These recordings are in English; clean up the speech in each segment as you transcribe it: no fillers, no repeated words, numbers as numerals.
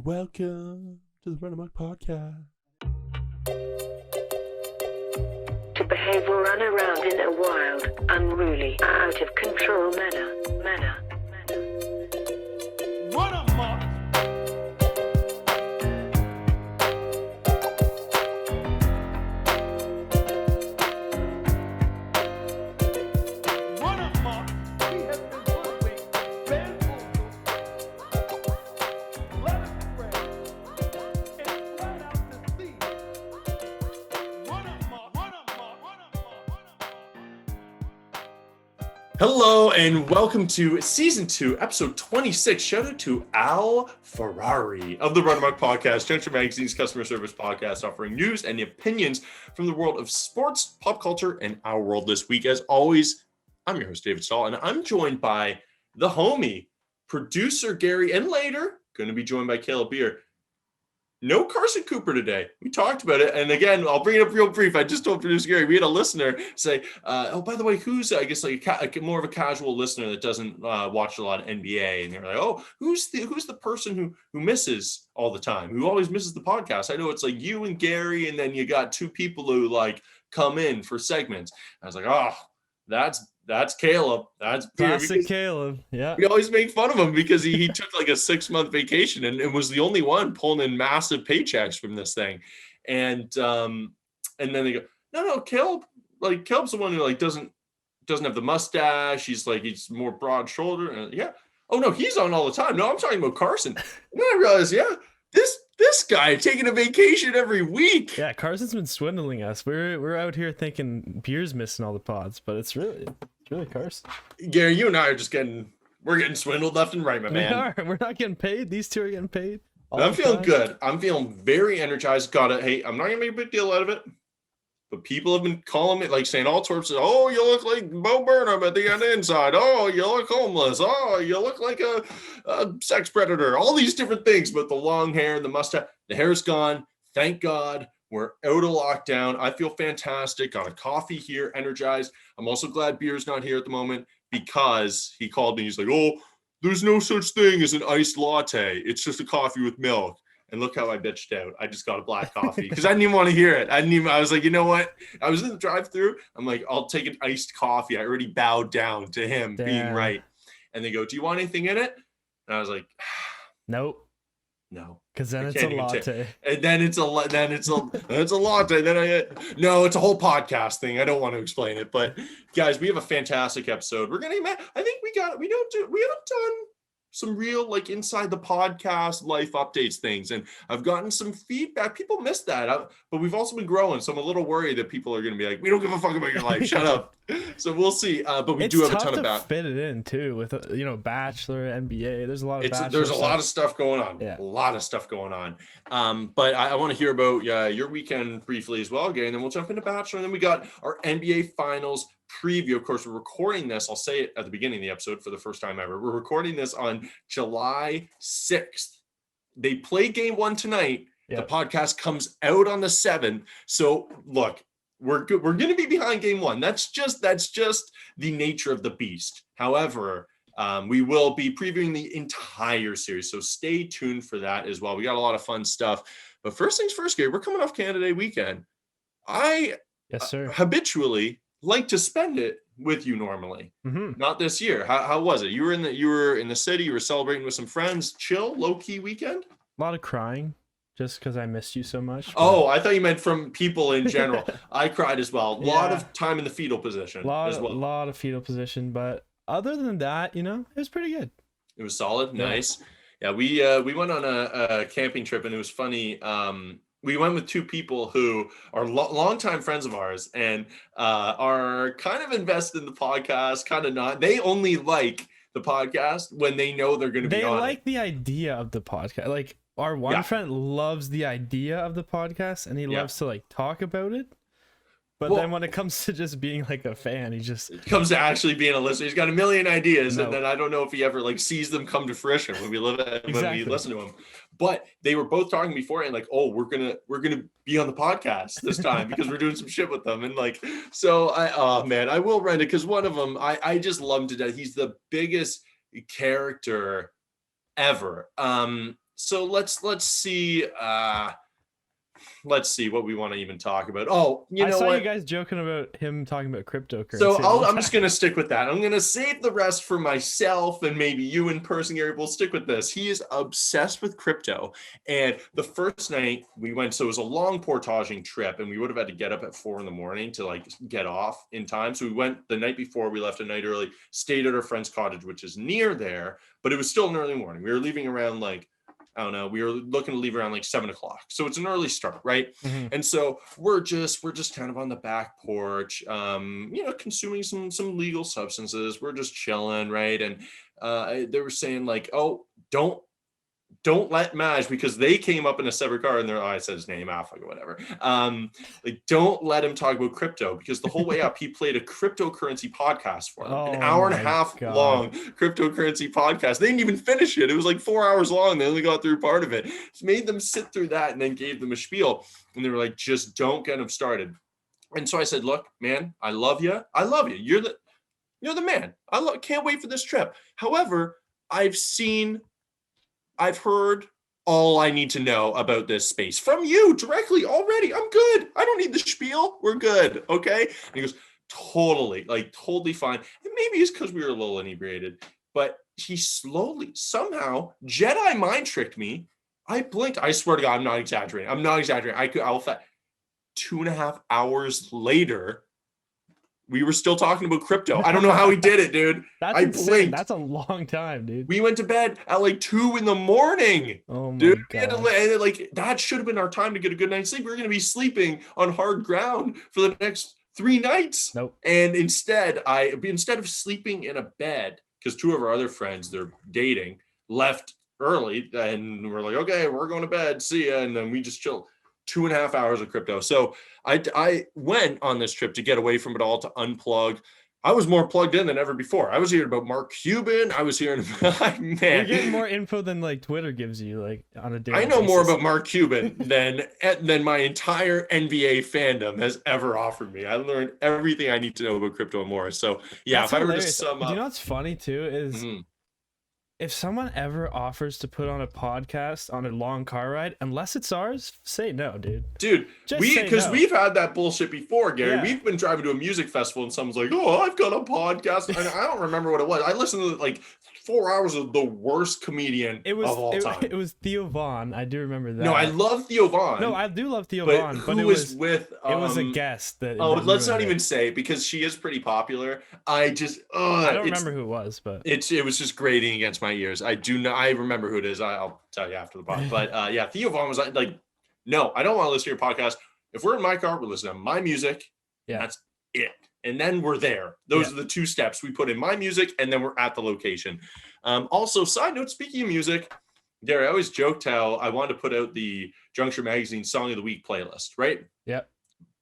Welcome to the Run Amok Podcast. To behave or run around in a wild, unruly, out of control manner. Run Amok! Run Amok! We have been following bamboozled. Let us pray and flat out to sea. Run Amok! Run Amok! Run Amok! Run Amok! Hello and welcome to Season 2, Episode 26. Shout out to Al Ferrari of the Run Amok Podcast, Juncture Magazine's customer service podcast, offering news and opinions from the world of sports, pop culture, and our world this week. As always, I'm your host, David Stahl, and I'm joined by the homie, producer Gary, and later, going to be joined by Caleb Beer. No Carson Cooper today. We talked about it. And again, I'll bring it up real brief. I just told producer Gary, we had a listener say, oh, by the way, who's, I guess, like more of a casual listener that doesn't watch a lot of NBA. And they're like, oh, who's the person who misses all the time, who always misses the podcast? I know it's like you and Gary, and then you got two people who like come in for segments. I was like, oh, that's Caleb. That's classic Caleb. Yeah. We always make fun of him because he took like a 6-month vacation and was the only one pulling in massive paychecks from this thing. And then they go, no, Caleb's the one who like doesn't have the mustache. He's more broad shouldered. Yeah. Oh no, he's on all the time. No, I'm talking about Carson. And then I realized, this guy taking a vacation every week. Yeah, Carson's been swindling us. We're out here thinking Beer's missing all the pods, but it's really Carson. Gary, you and I are just getting swindled left and right, my man. We're not getting paid. These two are getting paid. I'm feeling good. I'm feeling very energized. Hey, I'm not gonna make a big deal out of it, but people have been calling me, like saying all sorts of, oh, you look like Bo Burnham at the inside. Oh, you look homeless. Oh, you look like a sex predator. All these different things, but the long hair, the mustache, the hair's gone. Thank God. We're out of lockdown. I feel fantastic. Got a coffee here, energized. I'm also glad Beer's not here at the moment because he called me. He's like, oh, there's no such thing as an iced latte. It's just a coffee with milk. And look how I bitched out. I just got a black coffee because I didn't even want to hear it. I was like, you know what? I was in the drive-thru. I'm like, I'll take an iced coffee. I already bowed down to him being right. And they go, do you want anything in it? And I was like, nope. No, because then it's a latte, and then it's a latte. Then no, it's a whole podcast thing. I don't want to explain it, but guys, we have a fantastic episode. We're gonna. I think we haven't done some real like inside the podcast life updates things, and I've gotten some feedback. People missed that, but we've also been growing, so I'm a little worried that people are gonna be like, we don't give a fuck about your life. Shut up. So we'll see. But we do have a ton of fit it in too with Bachelor, NBA. There's a lot of there's a lot of stuff going on. Yeah. A lot of stuff going on. But I want to hear about your weekend briefly as well, Gary, and then we'll jump into Bachelor, and then we got our NBA Finals preview. Of course, we're recording this. I'll say it at the beginning of the episode for the first time ever. We're recording this on July 6th. They play game 1 tonight. Yep. The podcast comes out on the 7th. So look, we're going to be behind game 1. That's just the nature of the beast. However, we will be previewing the entire series. So stay tuned for that as well. We got a lot of fun stuff. But first things first, Gary, we're coming off Canada Day weekend. Yes, sir. Habitually like to spend it with you normally. Mm-hmm. Not this year. How was it? You were in the city, you were celebrating with some friends, chill, low-key weekend? A lot of crying just because I missed you so much. But... Oh, I thought you meant from people in general. I cried as well. A lot of time in the fetal position as well. A lot of fetal position, but other than that, it was pretty good. It was solid, nice. Yeah, we went on a camping trip, and it was funny. We went with two people who are longtime friends of ours and are kind of invested in the podcast, kind of not. They only like the podcast when they know they're going to be on it. They like the idea of the podcast. Like our one friend loves the idea of the podcast and he loves to like talk about it. But then when it comes to just being like a fan, it comes to actually being a listener. He's got a million ideas, and then I don't know if he ever like sees them come to fruition when we listen to him. But they were both talking before and like, oh, we're gonna be on the podcast this time because we're doing some shit with them. And like, so I will rent it because one of them I just love him to death. He's the biggest character ever. So let's see. Let's see what we want to even talk about. Oh, you know what? I saw you guys joking about him talking about cryptocurrency. So I'm just going to stick with that. I'm going to save the rest for myself, and maybe you in person, Gary, will stick with this. He is obsessed with crypto. And the first night we went, so it was a long portaging trip, and we would have had to get up at 4 a.m. to like get off in time. So we went the night before, we left a night early, stayed at our friend's cottage, which is near there, but it was still an early morning. We were leaving around like, I don't know, we were looking to leave around like 7 o'clock. So it's an early start, right? Mm-hmm. And so we're just kind of on the back porch, consuming some legal substances. We're just chilling, right? And they were saying like, oh, don't let Maj, because they came up in a separate car and I said his name, Affleck or whatever. Like, don't let him talk about crypto, because the whole way up, he played a cryptocurrency podcast for them, an hour and a half long cryptocurrency podcast. They didn't even finish it. It was like 4 hours long. They only got through part of it. It's made them sit through that and then gave them a spiel. And they were like, just don't get him started. And so I said, look, man, I love you. I love you. You're the man. Can't wait for this trip. However, I've heard all I need to know about this space from you directly already. I'm good. I don't need the spiel. We're good. Okay. And he goes, totally fine. And maybe it's because we were a little inebriated, but he slowly, somehow, Jedi mind tricked me. I blinked. I swear to God, I'm not exaggerating. I'll 2.5 hours later, we were still talking about crypto. I don't know how he did it, dude. That's insane. Blinked. That's a long time, dude. We went to bed at like 2 a.m. Oh my dude, God. And that should have been our time to get a good night's sleep. We were going to be sleeping on hard ground for the next 3 nights. Nope. And instead of sleeping in a bed, because 2 of our other friends, they're dating, left early, and we're like, okay, we're going to bed. See ya. And then we just chilled. 2.5 hours of crypto. So I went on this trip to get away from it all, to unplug. I was more plugged in than ever before. I was hearing about Mark Cuban. I was hearing about, man. You're getting more info than like Twitter gives you, like on a daily basis. I know more about Mark Cuban than my entire NBA fandom has ever offered me. I learned everything I need to know about crypto and more. So yeah, That's if hilarious. I were to sum up, you know what's funny too is if someone ever offers to put on a podcast on a long car ride, unless it's ours, say no, dude. Dude, we've had that bullshit before, Gary. Yeah. We've been driving to a music festival and someone's like, oh, I've got a podcast. And I don't remember what it was. I listened to like 4 hours of the worst comedian of all time. It was Theo Von. I do remember that. No, I love Theo Von. No, I do love Theo Von. But it was with... it was a guest. Let's not even say, because she is pretty popular. I don't remember who it was, but... It was just grating against my ears. I remember who it is. I'll tell you after the pod. But yeah, Theo Von was like, no, I don't want to listen to your podcast. If we're in my car, we're listening to my music. Yeah. That's it. And then we're there. Those are the 2 steps. We put in my music and then we're at the location. Also, side note, speaking of music, Gary, I always joked how I wanted to put out the Juncture Magazine Song of the Week playlist, right? Yep.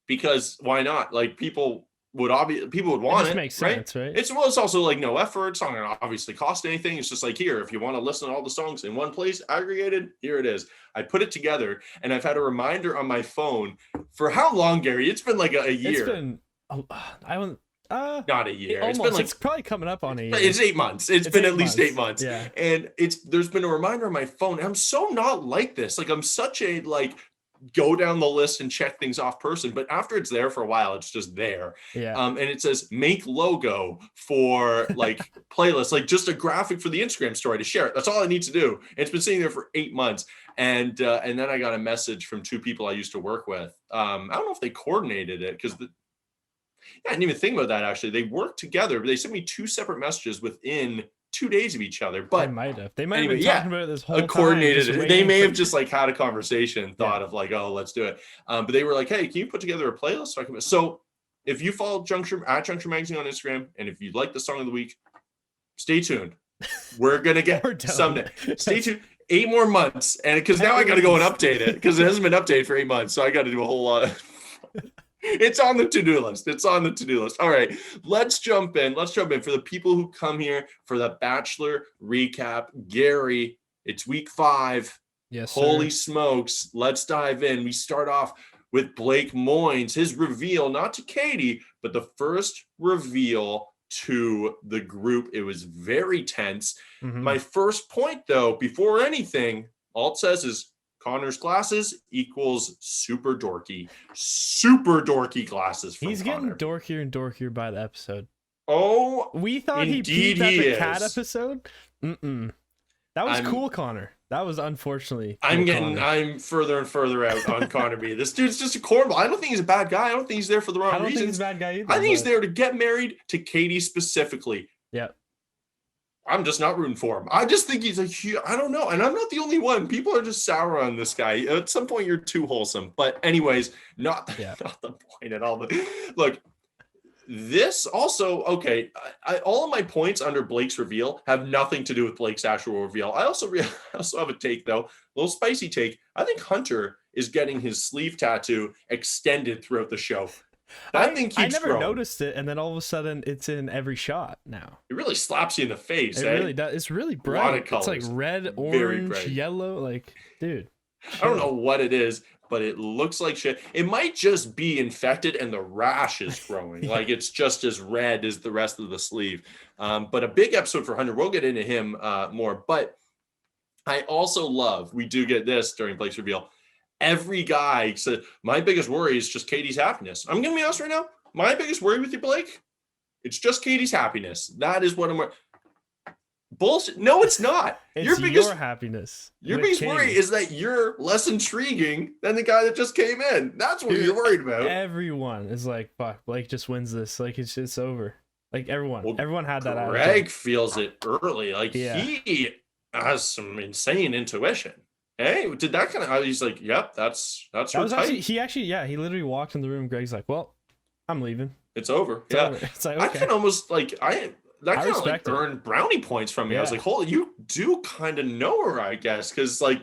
Because why not? Like people would want it. Makes sense, right? It's also like no effort. It's not gonna obviously cost anything. It's just like, here, if you want to listen to all the songs in one place, aggregated, here it is. I put it together, and I've had a reminder on my phone for how long, Gary? It's been like a year. It's been not a year. Almost. It's probably coming up on a year. It's 8 months. It's been at least 8 months. Yeah. And there's been a reminder on my phone. I'm so not like this. Like I'm such a go down the list and check things off person, but after it's there for a while, it's just there. Yeah. And it says make logo for like playlist, like just a graphic for the Instagram story to share it. That's all I need to do. And it's been sitting there for 8 months. And then I got a message from 2 people I used to work with. I don't know if they coordinated it because I didn't even think about that. Actually, they worked together, but they sent me 2 separate messages within 2 days of each other. But they might have been talking about it this whole time. Coordinated. They may have just like had a conversation and thought of like, oh, let's do it. But they were like, hey, can you put together a playlist? So if you follow Juncture Magazine on Instagram, and if you like the song of the week, stay tuned. We're gonna get someday. Stay tuned. 8 more months, and because now I got to go and update it because it hasn't been updated for 8 months, so I got to do a whole lot of. It's on the to-do list. All right, let's jump in for the people who come here for the Bachelor recap. Gary, it's week 5. Yes, holy sir. Smokes, let's dive in. We start off with Blake Moynes, his reveal, not to Katie, but the first reveal to the group. It was very tense. My first point, though, before anything, All it says is Connor's glasses equals super dorky glasses from He's getting Connor. dorkier and dorkier by the episode. Oh, We thought he indeed peaked at the he cat is. episode. That was cool, Connor. That was unfortunately. Cool, I'm further and further out on Connor B. This dude's just a cornball. I don't think he's a bad guy. I don't think he's there for the wrong reasons. I don't think he's a bad guy either. I think he's there to get married to Katie specifically. Yeah. I'm just not rooting for him. I just think he's I don't know. And I'm not the only one. People are just sour on this guy. At some point, you're too wholesome. But anyways, not the point at all. Look, this also, okay, all of my points under Blake's reveal have nothing to do with Blake's actual reveal. I also have a take, though, a little spicy take. I think Hunter is getting his sleeve tattoo extended throughout the show. That thing keeps I never growing. noticed it, and then all of a sudden it's in every shot now. It really slaps you in the face. It really does. It's really bright. It's like red, orange, yellow. Like, dude. I don't know what it is, but it looks like shit. It might just be infected and the rash is growing. Like it's just as red as the rest of the sleeve. But a big episode for Hunter. We'll get into him more. But I also love, we do get this during Blake's reveal. Every guy said, my biggest worry is just Katie's happiness. I'm going to be honest right now. My biggest worry with you, Blake, it's just Katie's happiness. That is what I'm worried. Bullshit. No, it's not. It's your biggest happiness. Your biggest worry is that you're less intriguing than the guy that just came in. That's what you're worried about. Everyone is like, fuck, Blake just wins this. Like, it's over. Like, everyone had that attitude. Greg feels it early. Like, he has some insane intuition. Hey, did that kind of? He's like, yep, that's that was actually, he literally walked in the room. Greg's like, well, I'm leaving. It's over. It's over. It's like, okay. I can almost like that kind of like earned brownie points from me. I was like, hold on, you do kind of know her, I guess, because like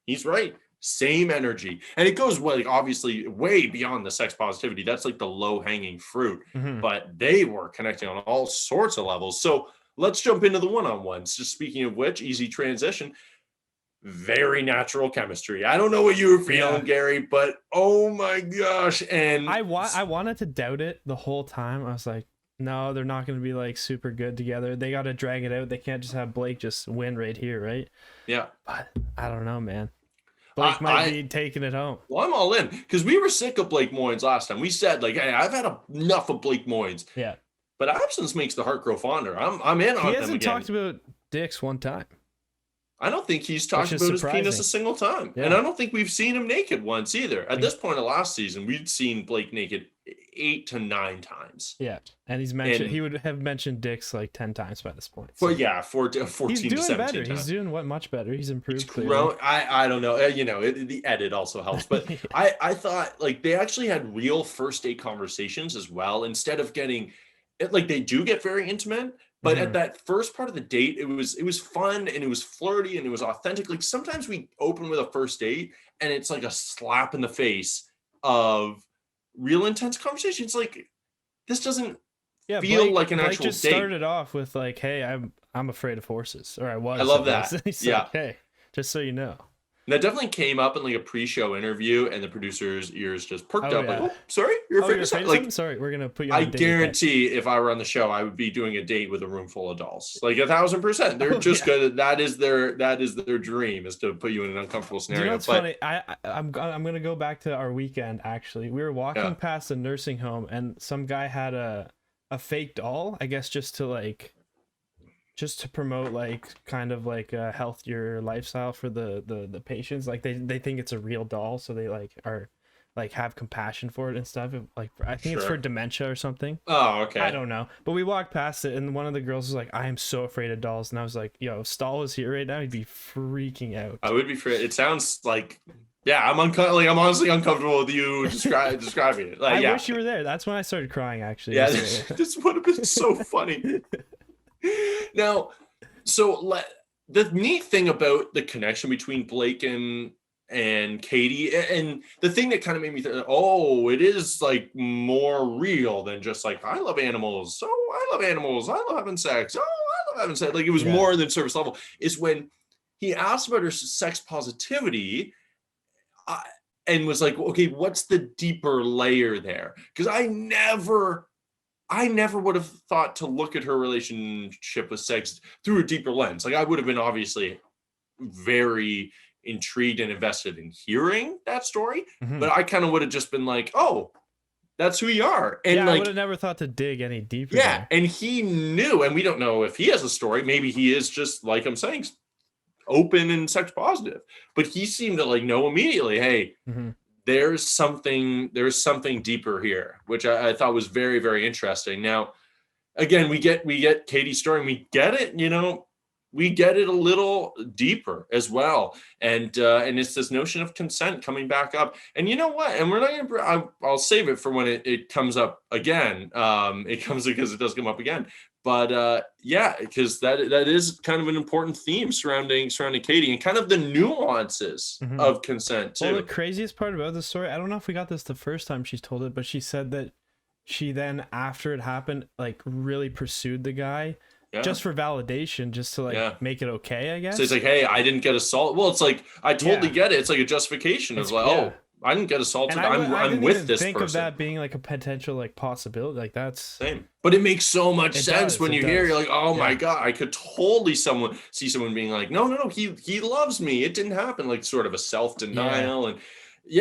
he's right. Same energy, and it goes like obviously way beyond the sex positivity. That's like the low hanging fruit, but they were connecting on all sorts of levels. So let's jump into the one-on-ones. Just speaking of which, easy transition. Very natural chemistry. I don't know what you were feeling, Gary, but oh my gosh. And I wanted to doubt it the whole time. I was like, no, they're not going to be like super good together. They got to drag it out. They can't just have Blake just win right here, right? Yeah. But I don't know, man. Blake might be taking it home. Well, I'm all in because we were sick of Blake Moynes last time. We said like, hey, I've had enough of Blake Moynes. Yeah. But absence makes the heart grow fonder. I'm in on him again. He hasn't talked about dicks one time. I don't think he's talked about his penis a single time. Yeah. And I don't think we've seen him naked once either. At this point of last season, we'd seen Blake naked 8 to 9 times. Yeah. And he would have mentioned dicks like 10 times by this point. So. Well, yeah, 14 he's doing to 17 better. times. He's doing much better. He's improved. I don't know. The edit also helps. But I thought like they actually had real first date conversations as well. Instead of getting, like they do get very intimate. But at that first part of the date, it was fun and it was flirty and it was authentic. Like sometimes we open with a first date and it's like a slap in the face of real intense conversations. Like this doesn't feel like an actual just date. Started off with like, "Hey, I'm afraid of horses," or I was. I love that. He's like, "Hey, just so you know." And that definitely came up in like a pre-show interview, and the producer's ears just perked up. Like, oh, sorry, you're afraid of something? Like, sorry, we're gonna put you on a date. I guarantee if I were on the show, I would be doing a date with a room full of dolls. Like 1,000%. They're just good. That is their dream, is to put you in an uncomfortable scenario. You know what's funny? I'm gonna go back to our weekend. Actually, we were walking past a nursing home, and some guy had a fake doll. I guess just to promote like kind of like a healthier lifestyle for the patients. Like they think it's a real doll, so they like are like have compassion for it and stuff. Like I think it's for dementia or something. Oh, okay. I don't know. But we walked past it and one of the girls was like, I am so afraid of dolls. And I was like, yo, if Stahl was here right now, he'd be freaking out. I would be afraid. It sounds like I'm honestly uncomfortable with you describing it. Like, I wish you were there. That's when I started crying actually. Yeah, this would have been so funny. Now, so the neat thing about the connection between Blake and Katie, and the thing that kind of made me think, oh, it is like more real than just like, I love animals. Oh, I love animals. I love having sex. Oh, I love having sex. Like it was more than surface level, is when he asked about her sex positivity and was like, okay, what's the deeper layer there? Because I never would have thought to look at her relationship with sex through a deeper lens. Like I would have been obviously very intrigued and invested in hearing that story. Mhm. But I kind of would have just been like, oh, that's who you are. And yeah, I like, would have never thought to dig any deeper. yeah, there. and he knew, and we don't know if he has a story. Maybe he is just, like I'm saying, open and sex positive. But he seemed to like know immediately, hey, Mhm. there's something deeper here, which I thought was very, very interesting. Now, again, we get Katie's story, and we get it, we get it a little deeper as well. And it's this notion of consent coming back up. And you know what? And we're not gonna, I'll save it for when it comes up again. It comes because it does come up again. But yeah, because that is kind of an important theme surrounding Katie, and kind of the nuances of consent too. Well, the craziest part about the story, I don't know if we got this the first time she's told it, but she said that she then, after it happened, like really pursued the guy just for validation, just to like make it okay, I guess. So it's like, hey, I didn't get assaulted. Well, it's like, I totally get it. It's like a justification of like, oh, I didn't get assaulted. I'm with this person. Think of that being like a potential like possibility. Like that's same. But it makes so much sense when you hear, you're like, oh my God, I could totally see someone being like, no, he loves me. It didn't happen. Like sort of a self-denial. And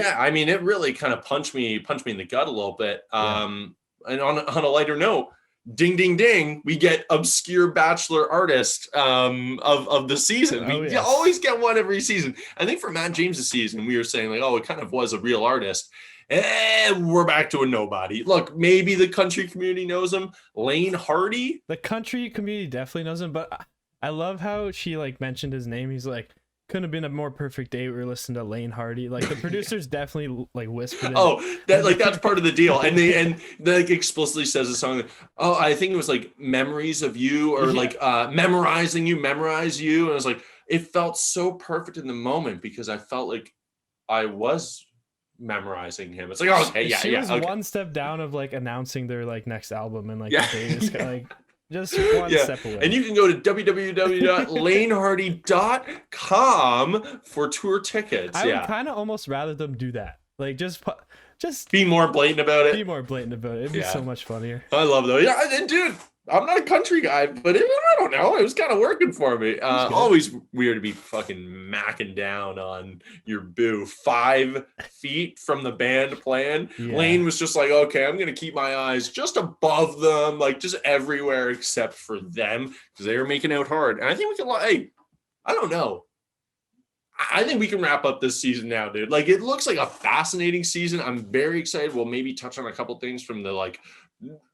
I mean, it really kind of punched me in the gut a little bit. And on a lighter note, ding, ding, ding, we get obscure Bachelor artist of the season. We always get one every season. I think for Matt James' season, we were saying like, oh, it kind of was a real artist. And we're back to a nobody. Look, maybe the country community knows him. Lane Hardy. The country community definitely knows him, but I love how she like mentioned his name. He's like, couldn't have been a more perfect day. We were listening to Lane Hardy. Like the producers definitely like whispered it. Oh, that's part of the deal. And they like explicitly says a song. Oh, I think it was like Memories of You, or like Memorize You. And I was like, it felt so perfect in the moment because I felt like I was memorizing him. It's like, oh, okay, she was one step down of like announcing their like next album, and like the date is like just one step away. And you can go to www.lanehardy.com for tour tickets. I would kind of almost rather them do that. Like just be more blatant about it. Be more blatant about it. It'd be so much funnier. I love those. Yeah, and dude, I'm not a country guy, but I don't know. It was kind of working for me. Always weird to be fucking macking down on your boo 5 feet from the band playing. Yeah. Lane was just like, okay, I'm going to keep my eyes just above them, like just everywhere except for them, because they were making out hard. And I think we can, I don't know. I think we can wrap up this season now, dude. Like, it looks like a fascinating season. I'm very excited. We'll maybe touch on a couple things from the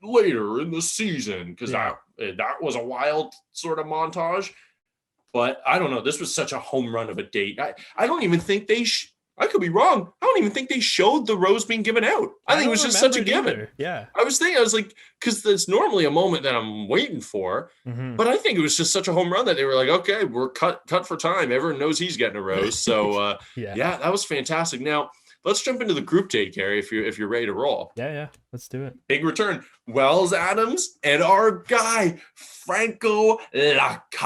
later in the season, because that was a wild sort of montage. But I don't know. This was such a home run of a date. I don't even think I could be wrong. I don't even think they showed the rose being given out. I think it was just such a given. Either. Yeah. I was like, because it's normally a moment that I'm waiting for, but I think it was just such a home run that they were like, okay, we're cut for time. Everyone knows he's getting a rose. So that was fantastic. Now let's jump into the group date, Gary, if you're ready to roll. Yeah. Let's do it. Big return. Wells Adams and our guy, Franco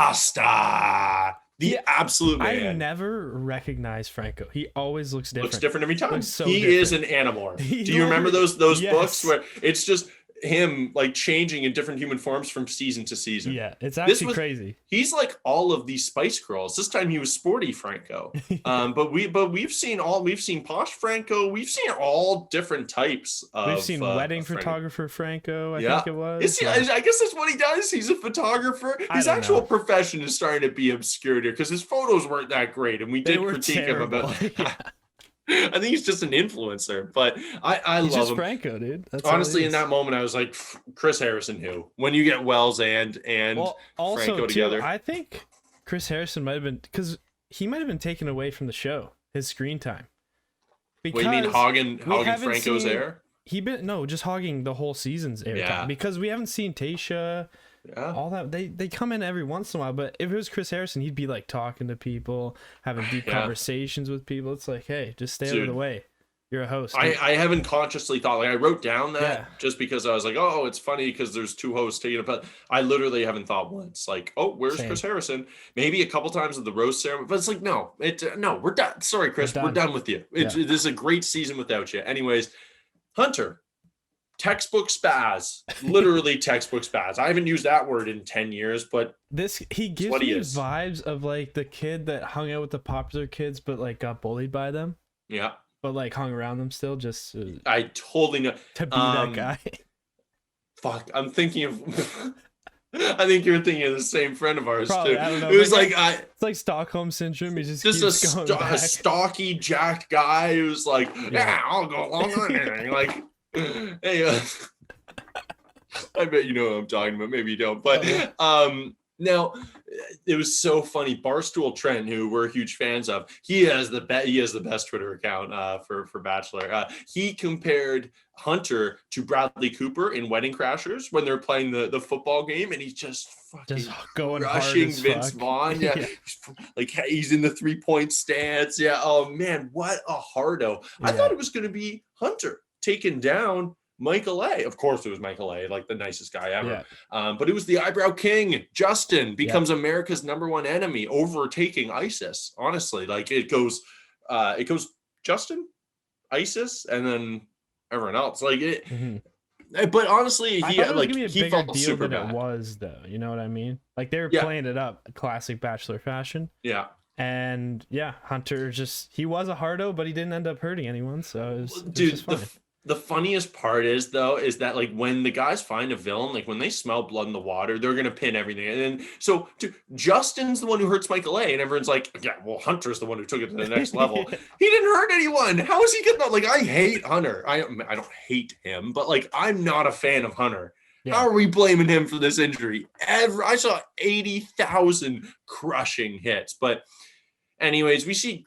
Lacosta. The absolute man. I never recognize Franco. He always looks different. Looks different every time. So he different. is an animorph. Do you remember those books where it's just him like changing in different human forms from season to season? Yeah, it's actually crazy. He's like all of these Spice Girls. This time he was sporty Franco. But we've seen posh Franco. We've seen all different types of. We've seen wedding photographer Franco. I think it was. I guess that's what he does. He's a photographer. His actual profession is starting to be obscured here because his photos weren't that great, and we did critique him about. I think he's just an influencer, but I love him. Franco, dude. That's honestly, in that moment, I was like, Chris Harrison, who? When you get Wells and Franco together. I think Chris Harrison might have been, because he might have been taken away from the show, his screen time. What do you mean, hogging Franco's air? Just hogging the whole season's air time, because we haven't seen Tayshia. Yeah. All that they come in every once in a while, but if it was Chris Harrison, he'd be like talking to people, having deep conversations with people. It's like, hey, just stay out of the way. You're a host. I haven't consciously thought, like, I wrote down that just because I was like, oh, it's funny because there's 2 hosts taking it, but I literally haven't thought once, like, oh, where's Chris Harrison? Maybe a couple times at the roast ceremony, but it's like, no, we're done. Sorry, Chris, we're done with you. This is a great season without you. Anyways, Hunter, textbook spaz, literally textbook spaz. I haven't used that word in 10 years, but he gives me vibes of like the kid that hung out with the popular kids, but like got bullied by them. Yeah. But like hung around them still, just I totally know to be that guy. Fuck, I'm thinking of. I think you're thinking of the same friend of ours. Probably, too. I don't know. It was it's like Stockholm syndrome. He just keeps going back. A stocky, jacked guy who's like, yeah, I'll go along with anything. Like, hey, I bet you know what I'm talking about. Maybe you don't, but now it was so funny. Barstool Trent, who we're huge fans of, he has the best Twitter account for Bachelor. He compared Hunter to Bradley Cooper in Wedding Crashers when they're playing the football game, and he's just fucking going rushing hard Vince Vaughn. Yeah. Like he's in the 3-point stance. Yeah. Oh man, what a hardo. I thought it was going to be Hunter taking down Michael A. Of course it was Michael A, like the nicest guy ever. But it was the eyebrow king. Justin becomes America's #1 enemy, overtaking ISIS. Honestly, like it goes Justin, ISIS, and then everyone else. Like it. But honestly, he felt super bad. It was though. You know what I mean? Like they were playing it up, classic Bachelor fashion. Yeah. And Hunter he was a hardo, but he didn't end up hurting anyone. So it was just fine. The funniest part is that like when the guys find a villain, like when they smell blood in the water, they're gonna pin everything. And then so Justin's the one who hurts Michael A, and everyone's like, yeah, well, Hunter's the one who took it to the next level. He didn't hurt anyone. How is he getting like? I hate Hunter. I don't hate him, but like I'm not a fan of Hunter. Yeah. How are we blaming him for this injury? I saw 80,000 crushing hits, but. Anyways, we see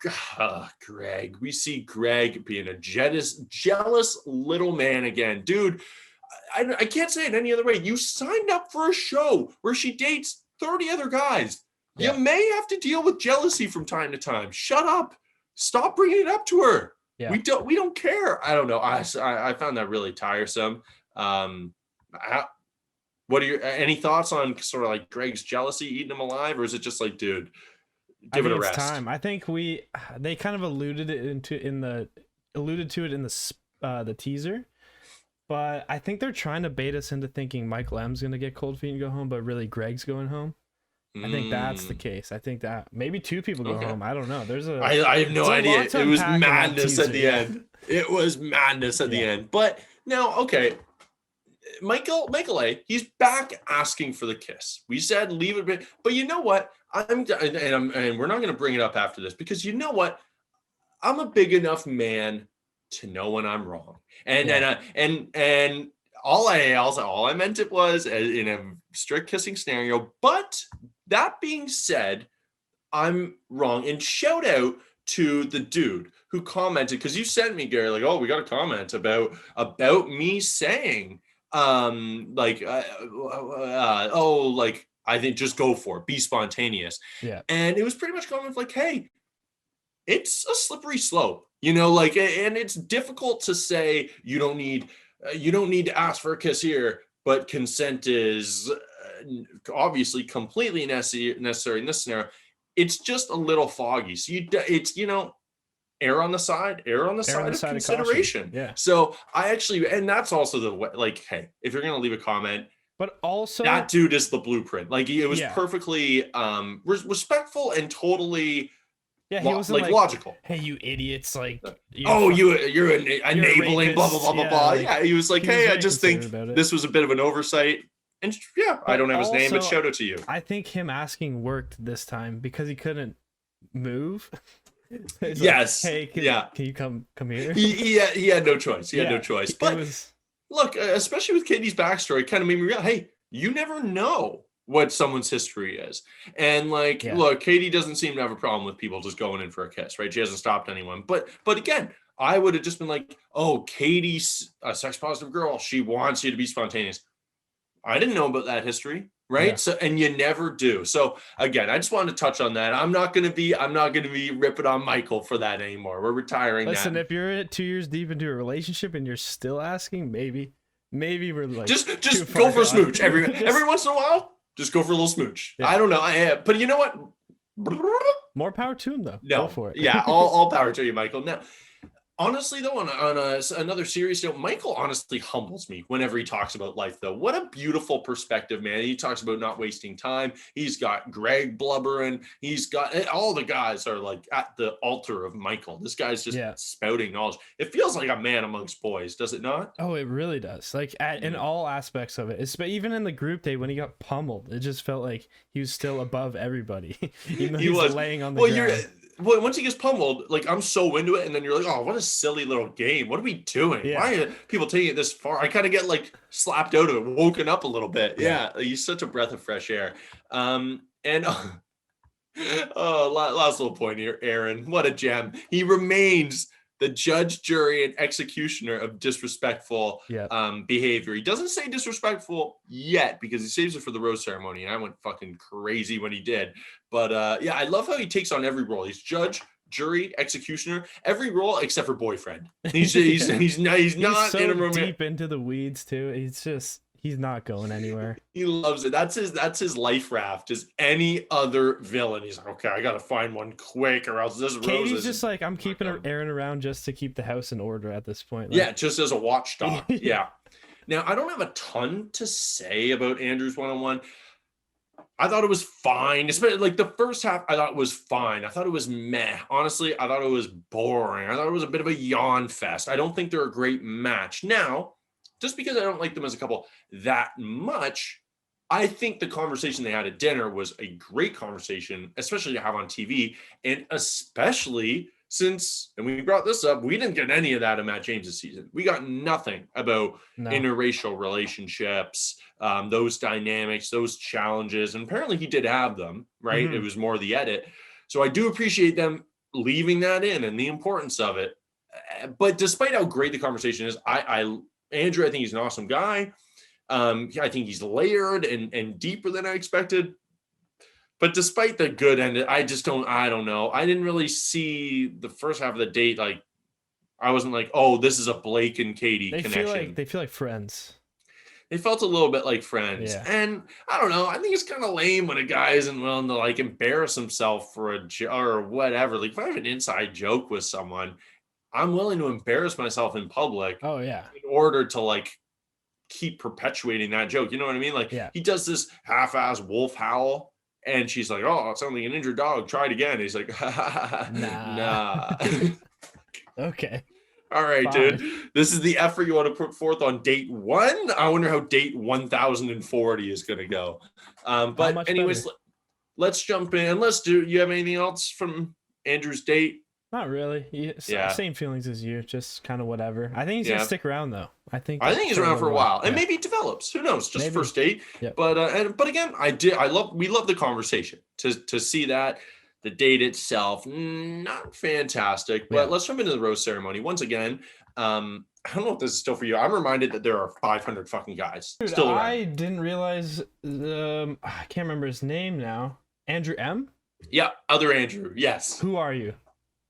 Greg. We see Greg being a jealous little man again. Dude, I can't say it any other way. You signed up for a show where she dates 30 other guys. Yeah. You may have to deal with jealousy from time to time. Shut up. Stop bringing it up to her. Yeah. We don't care. I don't know. I found that really tiresome. What are any thoughts on sort of like Greg's jealousy eating him alive? Or is it just like, dude, give it a rest? Time. I think they kind of alluded to it in the teaser, but I think they're trying to bait us into thinking Michael M's going to get cold feet and go home, but really Greg's going home. I think that's the case. I think that maybe two people go home. I don't know. I have no idea. It was madness at the end. It was madness at the end. But now, okay. Michael A, he's back asking for the kiss. We said leave it, but you know what? And we're not going to bring it up after this because you know what? I'm a big enough man to know when I'm wrong. And all I meant it was in a strict kissing scenario. But that being said, I'm wrong. And shout out to the dude who commented, because you sent me, Gary, like, oh, we got a comment about me saying. I think just go for it, be spontaneous. Yeah. And it was pretty much going with like, hey, it's a slippery slope, like, and it's difficult to say you don't need to ask for a kiss here, but consent is obviously completely necessary in this scenario. It's just a little foggy. So err on the side of consideration. Yeah. So and that's also the way, like, hey, if you're going to leave a comment, but also that dude is the blueprint. Like it was perfectly respectful and totally he wasn't like logical. Hey, you idiots. Like, you're enabling blah, blah, blah, blah, blah. Yeah. He was like, hey, I just think this was a bit of an oversight. And I don't have his name, but shout out to you. I think him asking worked this time because he couldn't move. Yes. Like, hey, can you come here? He had no choice. He had no choice. But look, especially with Katie's backstory, it kind of made me realize, hey, you never know what someone's history is. And look, Katie doesn't seem to have a problem with people just going in for a kiss, right? She hasn't stopped anyone. But again, I would have just been like, oh, Katie's a sex positive girl. She wants you to be spontaneous. I didn't know about that history. Right. Yeah. So, and you never do. So again, I just wanted to touch on that. I'm not going to be ripping on Michael for that anymore. We're retiring. Listen, if you're 2 years deep into a relationship and you're still asking, maybe we're like, just go for a smooch every once in a while. Just go for a little smooch. Yeah. I don't know. But you know what? More power to him though. No, go for it. Yeah. All power to you, Michael. Now, Honestly, though, another serious note, Michael honestly humbles me whenever he talks about life, though. What a beautiful perspective, man. He talks about not wasting time. He's got Greg blubbering. He's got all the guys are like at the altar of Michael. This guy's just spouting knowledge. It feels like a man amongst boys, does it not? Oh, it really does. Like in all aspects of it. It's, even in the group day when he got pummeled, it just felt like he was still above everybody. Even though he was laying on the ground. Well, once he gets pummeled, like I'm so into it, and then you're like, oh, what a silly little game. What are we doing? Why are people taking it this far? I kind of get like slapped out of it, woken up a little bit. Yeah, he's such a breath of fresh air. And last little point here, Aaron. What a gem. He remains the judge, jury, and executioner of disrespectful behavior. He doesn't say disrespectful yet because he saves it for the rose ceremony, and I went fucking crazy when he did. But I love how he takes on every role. He's judge, jury, executioner, every role except for boyfriend. He's not so in a romantic... deep into the weeds too. He's not going anywhere. He loves it. That's his life raft. Is any other villain? He's like, okay, I gotta find one quick, or else this Katie's Rose is just like, I'm keeping Aaron around just to keep the house in order at this point. Like, yeah, just as a watchdog. Yeah. Now I don't have a ton to say about Andrew's one-on-one. I thought it was fine. Especially like the first half, I thought it was fine. I thought it was meh. Honestly, I thought it was boring. I thought it was a bit of a yawn fest. I don't think they're a great match. Now, just because I don't like them as a couple that much, I think the conversation they had at dinner was a great conversation, especially to have on TV, and especially since, and we brought this up, we didn't get any of that in Matt James's season. We got nothing about interracial relationships, those dynamics, those challenges, and apparently he did have them, right? It was more the edit. So I do appreciate them leaving that in and the importance of it. But despite how great the conversation is, Andrew, I think he's an awesome guy. I think he's layered and deeper than I expected. But despite the good end, I don't know. I didn't really see the first half of the date. Like, I wasn't like, oh, this is a Blake and Katie connection. They feel like friends. They felt a little bit like friends. Yeah. And I don't know. I think it's kind of lame when a guy isn't willing to like embarrass himself for a joke or whatever. Like, if I have an inside joke with someone, I'm willing to embarrass myself in public. Oh, yeah. In order to like keep perpetuating that joke. You know what I mean? Like, he does this half-ass wolf howl. And she's like, oh, it sounds like an injured dog. Try it again. He's like, nah. Okay. All right, dude. This is the effort you want to put forth on date 1. I wonder how date 1040 is going to go. But anyways, let's jump in. You have anything else from Andrew's date? Not really. Same feelings as you. Just kind of whatever. I think he's going to stick around, though. I think he's around for a while, and maybe he develops. Who knows? Just first date. Yep. But again, we love the conversation to see that. The date itself, not fantastic. But let's jump into the rose ceremony once again. I don't know if this is still for you. I'm reminded that there are 500 fucking guys still around. I didn't realize. I can't remember his name now. Andrew M. Yeah, other Andrew. Yes. Who are you?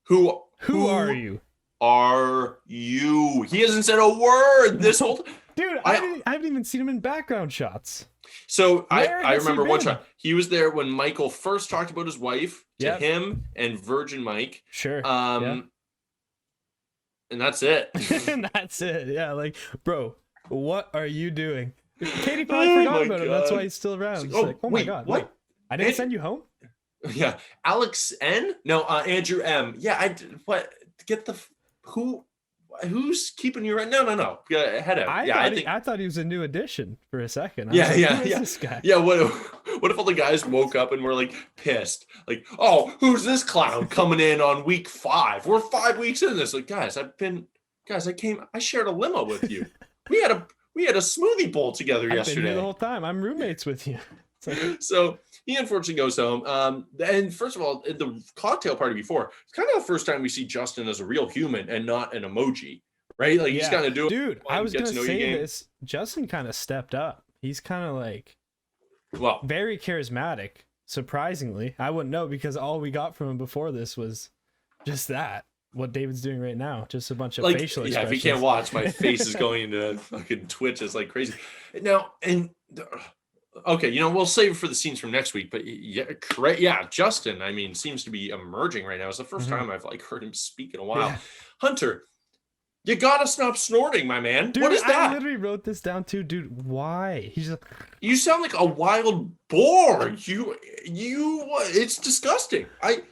Who are you? Are you? He hasn't said a word this whole dude. I haven't even seen him in background shots. So I remember one shot. He was there when Michael first talked about his wife to him and Virgin Mike. Sure. And that's it. And that's it. Yeah, like, bro, what are you doing? Katie probably forgot about him. That's why he's still around. Like, oh my god, what? I didn't send you home. Yeah, Alex N. No, Andrew M. Yeah, get the who's keeping you right? No. Head out. I thought he was a new addition for a second. Who is this guy? Yeah. What if all the guys woke up and were like pissed? Like, oh, who's this clown coming in on week 5? We're 5 weeks in this. Like, I shared a limo with you. We had a smoothie bowl together yesterday. I've been here the whole time. I'm roommates with you. So he unfortunately goes home. And first of all, at the cocktail party before, it's kind of the first time we see Justin as a real human and not an emoji, right? Like he's kind of doing. Dude, I was gonna say this. Justin kind of stepped up. He's kind of like, very charismatic. Surprisingly, I wouldn't know because all we got from him before this was just that. What David's doing right now, just a bunch of facial expressions. Yeah, if you can't watch, my face is going into fucking Twitch. It's like crazy. Now, okay, we'll save it for the scenes from next week. But Justin, seems to be emerging right now. It's the first time I've heard him speak in a while. Yeah. Hunter, You gotta stop snorting, my man. Dude, what is that? I literally wrote this down too, dude. Why? He's just... You sound like a wild boar. It's disgusting.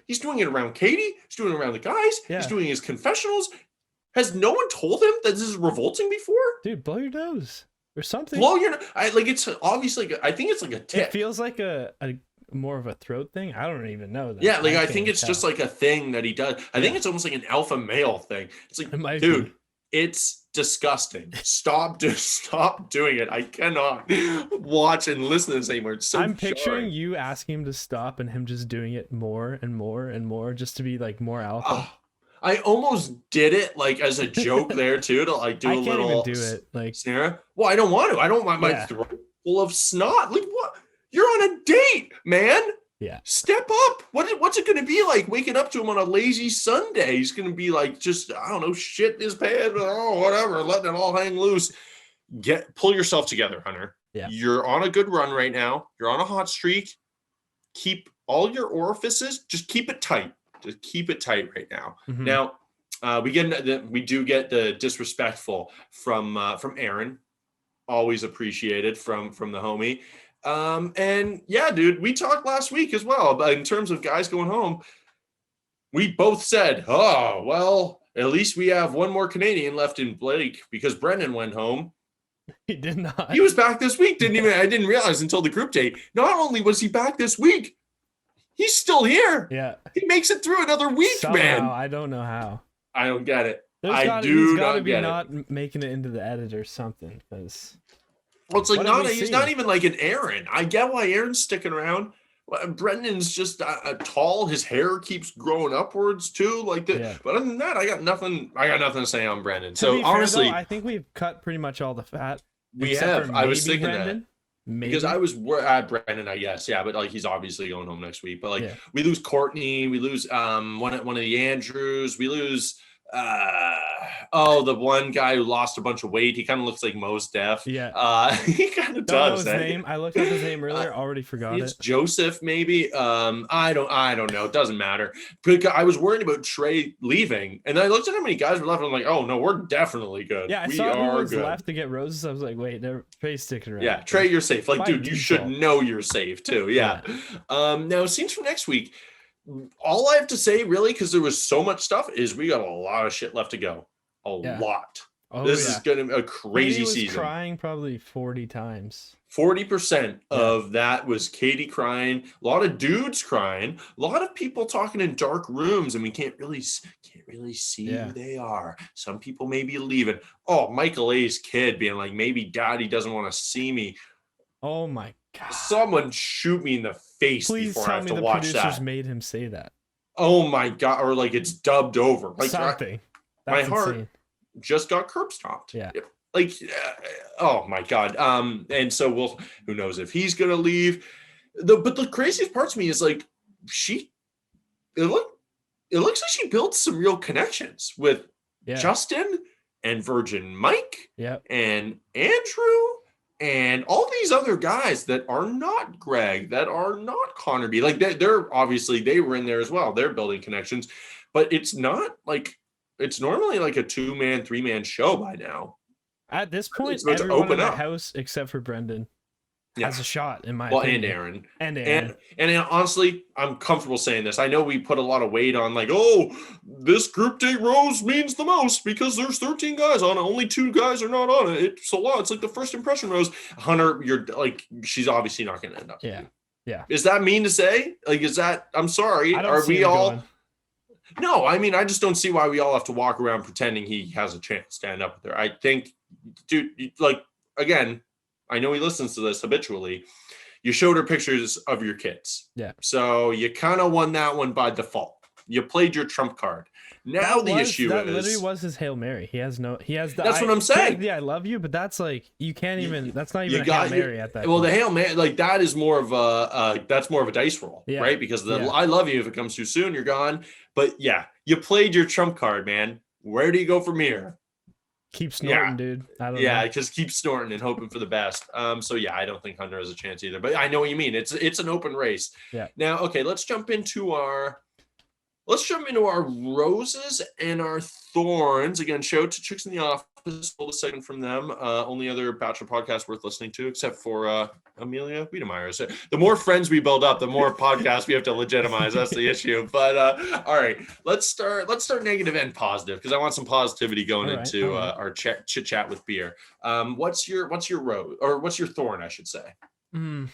He's doing it around Katie. He's doing it around the guys. Yeah. He's doing his confessionals. Has no one told him that this is revolting before? Dude, blow your nose or something. Blow your nose. It's obviously, I think it's like a tip. It feels like a more of a throat thing. I don't even know that. Yeah, like I think it's just like a thing that he does. I think it's almost like an alpha male thing. It's like, dude, it's disgusting. Stop doing it. I cannot watch and listen to this anymore. It's so I'm jarring. picturing you asking him to stop and him just doing it more and more and more just to be like more alpha. I almost did it like as a joke there too, to like do a little. I can't even do it like snare. Well, I don't want to. I don't want my throat full of snot. Like what? You're on a date, man. Yeah. Step up. What's it going to be like waking up to him on a lazy Sunday? He's going to be like, just, I don't know, shit in his pants, whatever, letting it all hang loose. Pull yourself together, Hunter. Yeah. You're on a good run right now. You're on a hot streak. Keep all your orifices, just keep it tight. Just keep it tight right now. Mm-hmm. Now, we do get the disrespectful from Aaron. Always appreciated from the homie. And yeah, dude, we talked last week as well about in terms of guys going home. We both said, oh, well, at least we have one more Canadian left in Blake because Brendan went home. He did not. He was back this week. I didn't realize until the group date. Not only was he back this week, he's still here. Yeah. He makes it through another week, somehow, man. I don't know how. I don't get it. He's got to be not making it into the edit or something because. Well, it's like he's not even like an Aaron. I get why Aaron's sticking around. Brendan's just tall. His hair keeps growing upwards too. Like that. Yeah. But other than that, I got nothing to say on Brendan. So honestly, I think we've cut pretty much all the fat. We have. I was thinking Brendan. that. Maybe. Because I was at Brendan, I guess, yeah, but like he's obviously going home next week. But like we lose Courtney, we lose one of the Andrews, we lose the one guy who lost a bunch of weight. He kind of looks like Mos Def. Yeah. He kind of does. Know his name. I looked up his name earlier. Already forgot it's Joseph, maybe. I don't know. It doesn't matter. I was worried about Trey leaving, and then I looked at how many guys were left. And I'm like, oh no, we're definitely good. Yeah, I saw who was left to get roses. I was like, wait, Trey's sticking around. Yeah, Trey, you're safe. Like, dude, you should know you're safe too. Yeah. Now, scenes from next week. All I have to say, really, because there was so much stuff, is we got a lot of shit left to go. A lot. This is going to be a crazy season. Crying probably 40 times. 40% of that was Katie crying. A lot of dudes crying. A lot of people talking in dark rooms, and we can't really see who they are. Some people may be leaving. Oh, Michael A's kid being like, maybe Daddy doesn't want to see me. Oh my God. Someone shoot me in the face before I have to watch that. Please tell me the producers made him say that. Oh my God. Or like it's dubbed over. Like something. My heart just got curb stomped. Yeah. Like, oh my God. And so who knows if he's going to leave. But the craziest part to me is like, it looks like she built some real connections with Justin and Virgin Mike and Andrew. And all these other guys that are not Greg, that are not Connor B. Like they're obviously they were in there as well. They're building connections, but it's not like it's normally like a 2-man, 3-man show by now. At this point, everyone in the house except for Brendan has a shot in my opinion. And Aaron. And honestly, I'm comfortable saying this. I know we put a lot of weight on like, oh, this group date rose means the most because there's 13 guys on it. Only 2 guys are not on it. It's a lot. It's like the first impression rose. Hunter, you're like, she's obviously not going to end up. Yeah. Yeah. Is that mean to say? Like, is that, I'm sorry. Are we all? Going. No, I mean, I just don't see why we all have to walk around pretending he has a chance to end up with her. I think, dude, like, again, I know he listens to this habitually. You showed her pictures of your kids. Yeah. So you kind of won that one by default. You played your trump card. Now the issue is that literally was his Hail Mary. He has that's what I'm saying. Yeah, I love you, but that's like you can't even. That's not even a Hail Mary at that. Well, point. the Hail Mary, like that is more of a dice roll, right? Because I love you. If it comes too soon, you're gone. But yeah, you played your trump card, man. Where do you go from here? Keep snorting, dude. I don't know. Just keep snorting and hoping for the best. So yeah, I don't think Hunter has a chance either. But I know what you mean. It's an open race. Yeah. Now, okay, let's jump into our Let's jump into our roses and our thorns. Again, show to Chicks in the Office. Hold a second from them. Only other Bachelor podcast worth listening to, except for Amelia Wiedemeyer. The more friends we build up, the more podcasts we have to legitimize. That's the issue. But all right, let's start negative and positive, because I want some positivity going into our chit chat with beer. What's your rose, or what's your thorn, I should say? I'm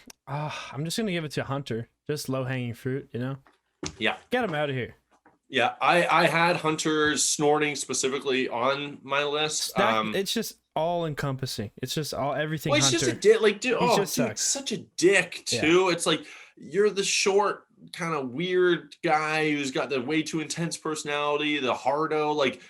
just gonna give it to Hunter. Just low hanging fruit, you know. Yeah, get him out of here. Yeah, I had Hunter's snorting specifically on my list. It's just all encompassing. It's just everything. Well, he's Hunter. just a dick. Like, dude, sucks. Such a dick too. Yeah. It's like, you're the short, kind of weird guy who's got the way too intense personality, the hardo. Like,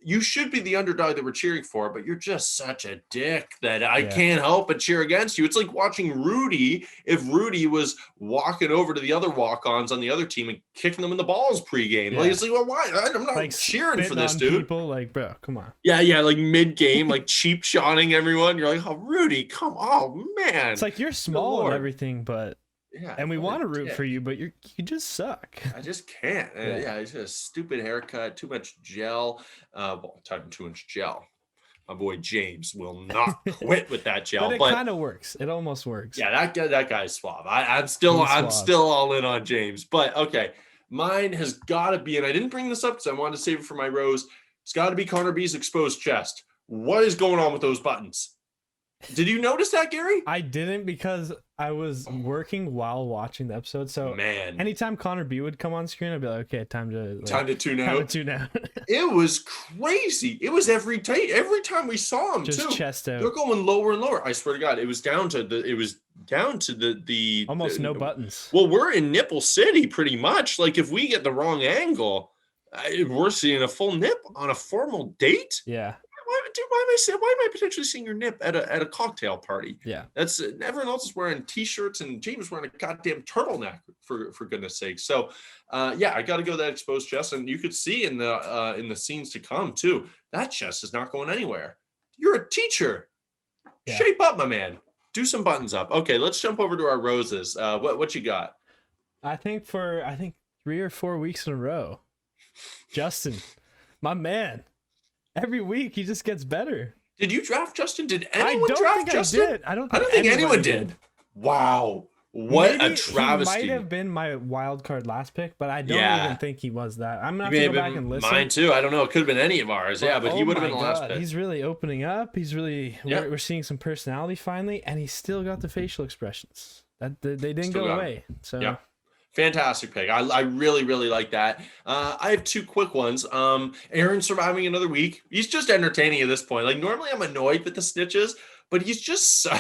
you should be the underdog that we're cheering for, but you're just such a dick that I can't help but cheer against you. It's like watching Rudy, if Rudy was walking over to the other walk-ons on the other team and kicking them in the balls pregame. Like, it's like, well, why? I'm not like cheering for this, dude. People, like, bro, come on. Yeah, like mid-game, like cheap shotting everyone. You're like, oh, Rudy, come on, man. It's like, you're small and everything, but yeah, and we want to root for you, but you just suck. I just can't. Yeah, it's a stupid haircut, too much gel. Talking too much gel. My boy James will not quit with that gel. But it kind of works. It almost works. Yeah, that guy's suave. I'm still all in on James. But okay, mine has got to be, and I didn't bring this up because I wanted to save it for my rose. It's got to be Connor B's exposed chest. What is going on with those buttons? Did you notice that, Gary? I didn't, because I was working while watching the episode. So anytime Connor B would come on screen, I'd be like, okay, time to tune out. It was crazy. It was every time we saw him, just too. Chest out. They're going lower and lower. I swear to God, it was down to the almost no buttons. Well, we're in nipple city pretty much. Like, if we get the wrong angle, we're seeing a full nip on a formal date. Yeah. Why am I potentially seeing your nip at a cocktail party? Yeah, that's everyone else is wearing t-shirts and James is wearing a goddamn turtleneck for goodness sake. So, I got to go that exposed chest, and you could see in the scenes to come too. That chest is not going anywhere. You're a teacher. Yeah. Shape up, my man. Do some buttons up. Okay, let's jump over to our roses. What you got? I think 3 or 4 weeks in a row, Justin, my man. Every week he just gets better. Did you draft Justin? Did anyone draft Justin? I don't think anyone did. Wow. What a travesty. He might have been my wild card last pick, but I don't even think he was that. I'm going to go back and listen. Mine too. I don't know. It could have been any of ours. But he would have been the last pick. He's really opening up. He's really, we're seeing some personality finally, and he's still got the facial expressions. They didn't go away. So. Yeah. Fantastic pick. I really, really like that. I have two quick ones. Aaron surviving another week. He's just entertaining at this point. Like, normally I'm annoyed with the snitches, but he's just I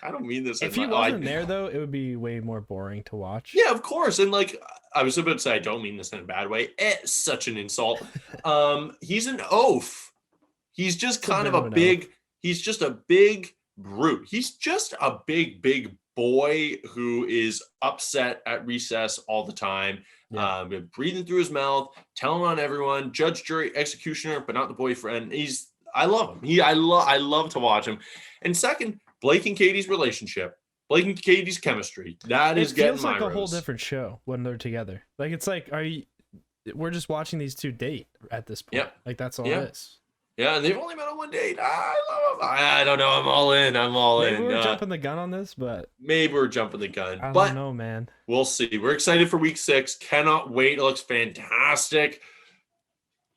don't mean this. If he wasn't there, though, it would be way more boring to watch. Yeah, of course. And like, I was about to say, I don't mean this in a bad way. It's such an insult. He's an oaf. He's just he's just a big brute. He's just a big boy who is upset at recess all the time, breathing through his mouth, telling on everyone, judge, jury, executioner, but not the boyfriend. I love him. I love to watch him. And second, Blake and Katie's relationship, Blake and Katie's chemistry. That is getting my rose. It feels like a whole different show when they're together. Like, it's like, we're just watching these two date at this point. Yep. Like, that's all it is. Yeah, and they've only been on one date. I love them. I don't know. I'm all in. Maybe we're jumping the gun on this, but maybe we're jumping the gun. I don't know, man. We'll see. We're excited for week 6. Cannot wait. It looks fantastic.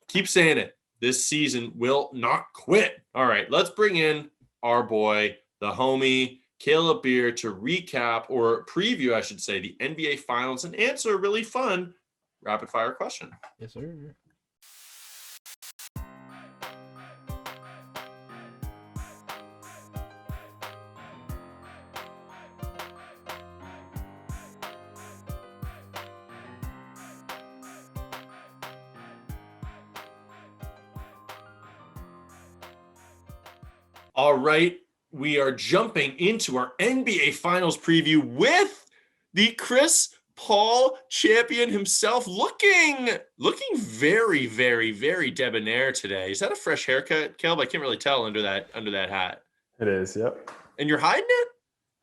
Keep saying it. This season will not quit. All right, let's bring in our boy, the homie, Caleb Beer, to recap or preview, I should say, the NBA Finals and answer a really fun rapid fire question. Yes, sir. All right, we are jumping into our NBA Finals preview with the Chris Paul champion himself, looking very, very, very debonair today. Is that a fresh haircut, Caleb? I can't really tell under that hat. It is, yep. And you're hiding it?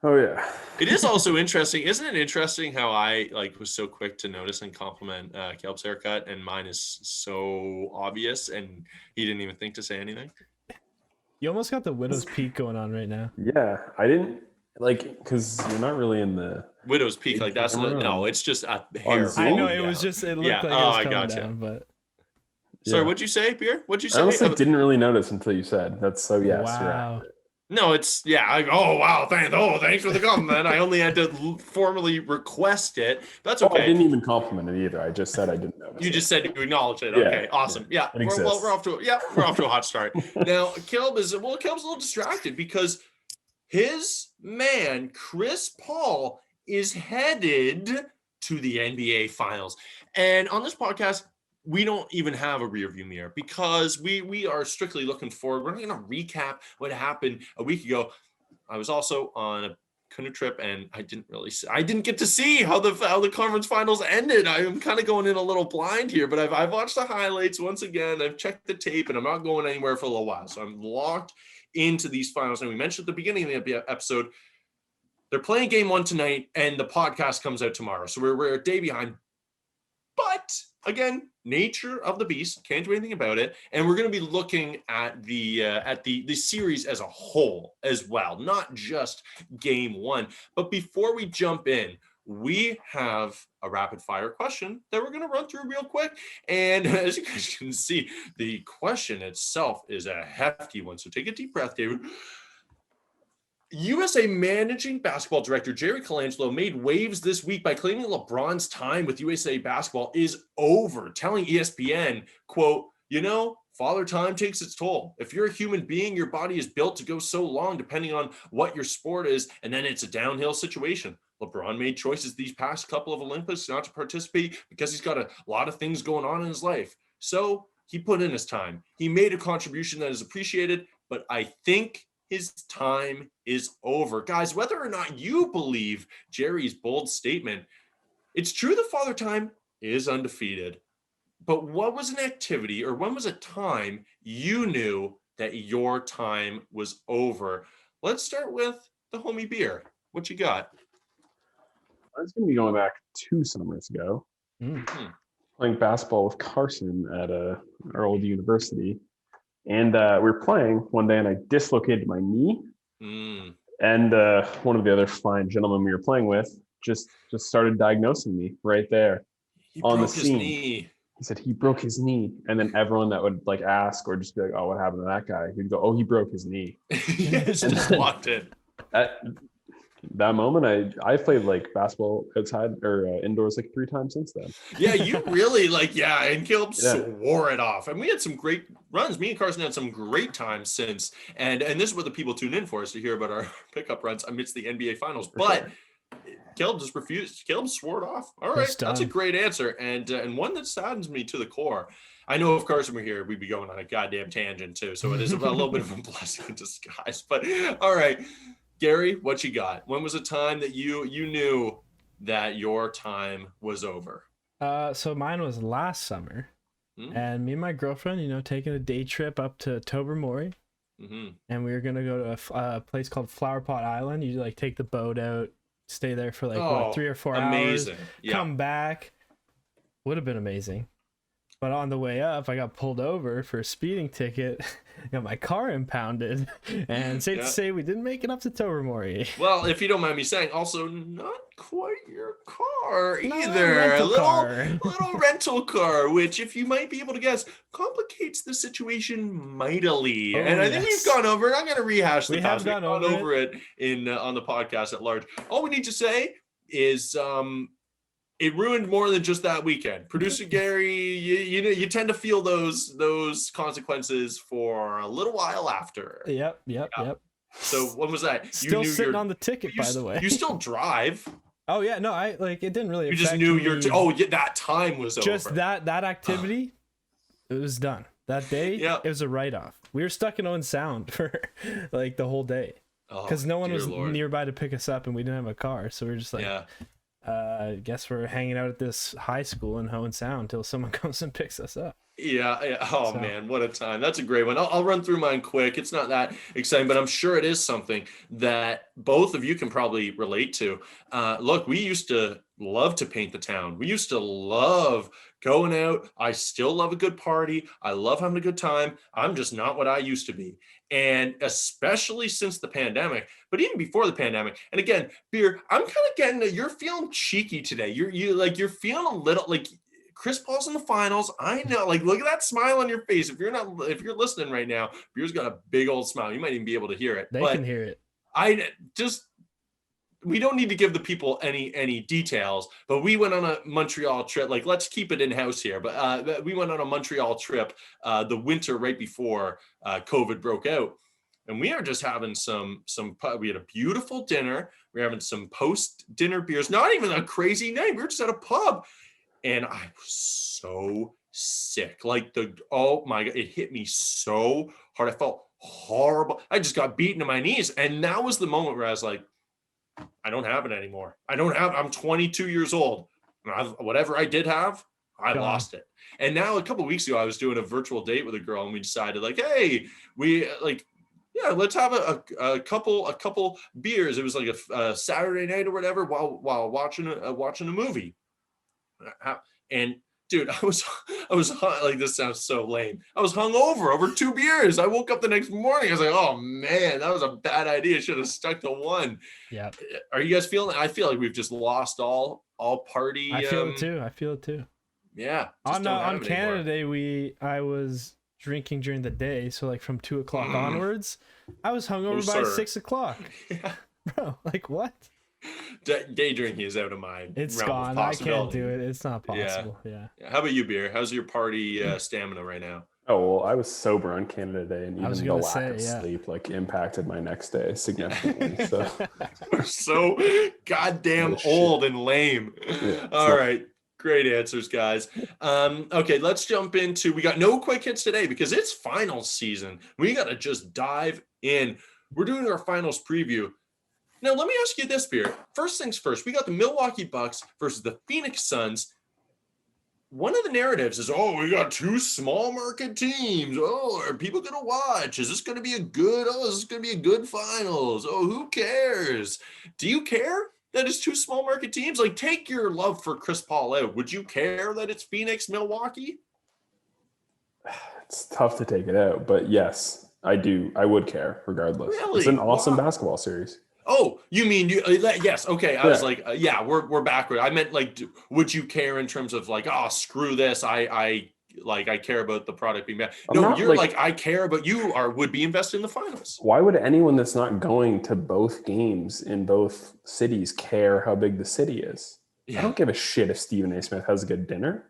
Oh yeah. It is also interesting. Isn't it interesting how I was so quick to notice and compliment Caleb's haircut, and mine is so obvious, and he didn't even think to say anything. You almost got the widow's peak going on right now. Yeah, I didn't because you're not really in the Widow's peak, like that's no, it's just a hair. Zoom? I know it down. was just it looked Yeah. like Oh, it was I coming gotcha. down, but Sorry, Yeah. what'd you say, Pierre? What'd you say? I honestly didn't really notice until you said. That's so yes, you're wow. accurate. No, it's oh wow, thanks for the compliment. I only had to formally request it. That's okay. I didn't even compliment it either. I just said I didn't notice. You just said you acknowledge it. Yeah, Okay, awesome. Yeah, it we're off to a hot start. Now, Caleb's a little distracted because his man Chris Paul is headed to the NBA Finals, and on this podcast, we don't even have a rear view mirror because we are strictly looking forward. We're going to recap what happened a week ago. I was also on a canoe trip, and I didn't get to see how the conference finals ended. I am kind of going in a little blind here, but I've watched the highlights once again. I've checked the tape, and I'm not going anywhere for a little while. So I'm locked into these finals. And we mentioned at the beginning of the episode, they're playing game one tonight, and the podcast comes out tomorrow. So we're a day behind. But again, nature of the beast, can't do anything about it. And we're going to be looking at the series as a whole as well, not just game one. But before we jump in, we have a rapid fire question that we're going to run through real quick. And as you guys can see, the question itself is a hefty one. So take a deep breath, David. USA managing basketball director Jerry Colangelo made waves this week by claiming LeBron's time with USA basketball is over, telling ESPN, quote, father time takes its toll. If you're a human being, your body is built to go so long depending on what your sport is, and then it's a downhill situation. LeBron made choices these past couple of Olympics not to participate because he's got a lot of things going on in his life. So he put in his time. He made a contribution that is appreciated, but I think his time is over. Guys, whether or not you believe Jerry's bold statement, it's true that Father Time is undefeated. But what was an activity or when was a time you knew that your time was over? Let's start with the homie Beer. What you got? I was going to be going back 2 summers ago, playing basketball with Carson at our old university. And we were playing one day, and I dislocated my knee. And one of the other fine gentlemen we were playing with just started diagnosing me right there on the scene. He said he broke his knee, and then everyone that would ask or just be like, "Oh, what happened to that guy?" He'd go, "Oh, he broke his knee." Just walked in. At that moment, I played basketball outside or indoors 3 times since then. Yeah, you really and Caleb swore it off. And we had some great runs. Me and Carson had some great times since. And this is what the people tune in for, is to hear about our pickup runs amidst the NBA Finals. But Caleb just refused. Caleb swore it off. All right, that's a great answer. And one that saddens me to the core. I know if Carson were here, we'd be going on a goddamn tangent too. So it is a little bit of a blessing in disguise. But all right. Gary, what you got? When was a time that you knew that your time was over? So mine was last summer, and me and my girlfriend, taking a day trip up to Tobermory, and we were gonna go to a place called Flower Pot Island. You take the boat out, stay there for 3 or 4 hours, come back. Would have been amazing. But on the way up, I got pulled over for a speeding ticket, got my car impounded, and safe to say we didn't make it up to Tobermory. Well, if you don't mind me saying, also not quite your car either. A little rental car, which, if you might be able to guess, complicates the situation mightily. And I think we've gone over it. I'm going to rehash the past. We've gone over it on the podcast at large. All we need to say is it ruined more than just that weekend. Producer Gary, you tend to feel those consequences for a little while after. Yep. So when was that? Still sitting on the ticket, by the way. You still drive. Oh yeah, no, it didn't really. You just knew that time was over. Just that activity, it was done that day. Yeah, it was a write-off. We were stuck in Owen Sound for the whole day because no one was nearby to pick us up, and we didn't have a car, so we were just I guess we're hanging out at this high school in Owen Sound until someone comes and picks us up. Yeah. Oh, So. man, what a time. That's a great one. I'll run through mine quick. It's not that exciting, but I'm sure it is something that both of you can probably relate to. Look, we used to love to paint the town. We used to love going out. I still love a good party. I love having a good time. I'm just not what I used to be. And especially since the pandemic, but even before the pandemic. And again, Beer, I'm kind of getting that you're feeling cheeky today. You're feeling a little like Chris Paul's in the finals. I know, like, look at that smile on your face. If you're listening right now, Beer's got a big old smile. You might even be able to hear it. They can hear it. We don't need to give the people any details, but we went on a Montreal trip. Like, let's keep it in house here. But we went on a Montreal trip the winter right before COVID broke out. And we are just having we had a beautiful dinner. We're having some post-dinner beers, not even a crazy night. We were just at a pub. And I was so sick. Like oh my God, it hit me so hard. I felt horrible. I just got beaten to my knees. And that was the moment where I was like, I don't have it anymore. I'm 22 years old. Whatever I did have, I lost it. And now a couple of weeks ago, I was doing a virtual date with a girl and we decided like, hey, let's have a couple beers. It was like a Saturday night or whatever while watching a movie. And dude, I was like, this sounds so lame. I was hungover over 2 beers. I woke up the next morning. I was like, oh man, that was a bad idea. Should have stuck to one. Yeah. Are you guys feeling? I feel like we've just lost all party. I feel it too. Yeah. On Canada Day, I was drinking during the day, so like from 2 o'clock onwards, I was hungover by 6 o'clock. Yeah. Bro, like what? Day drinking is out of my It's realm of gone. I can't possibility. do it. It's not possible. Yeah. How about you, Beer? How's your party stamina right now? Oh, well, I was sober on Canada Day, and even the lack of yeah. sleep like impacted my next day significantly. So we're so goddamn old and lame. Yeah, all right. Great answers, guys. Okay, let's jump into, we got no quick hits today because it's finals season. We got to just dive in. We're doing our finals preview. Now, let me ask you this, Beer. First things first, we got the Milwaukee Bucks versus the Phoenix Suns. One of the narratives is, we got 2 small market teams. Are people going to watch? Is this going to be is this going to be a good finals? Who cares? Do you care that it's 2 small market teams? Like, take your love for Chris Paul out. Would you care that it's Phoenix, Milwaukee? It's tough to take it out, but yes, I do. I would care regardless. Really? It's an awesome basketball series. Oh, you mean yes? Okay, I was like, we're backward. I meant like, would you care in terms of like, screw this? I care about the product being bad. No, you're like I care, but would be invested in the finals. Why would anyone that's not going to both games in both cities care how big the city is? Yeah. I don't give a shit if Stephen A. Smith has a good dinner.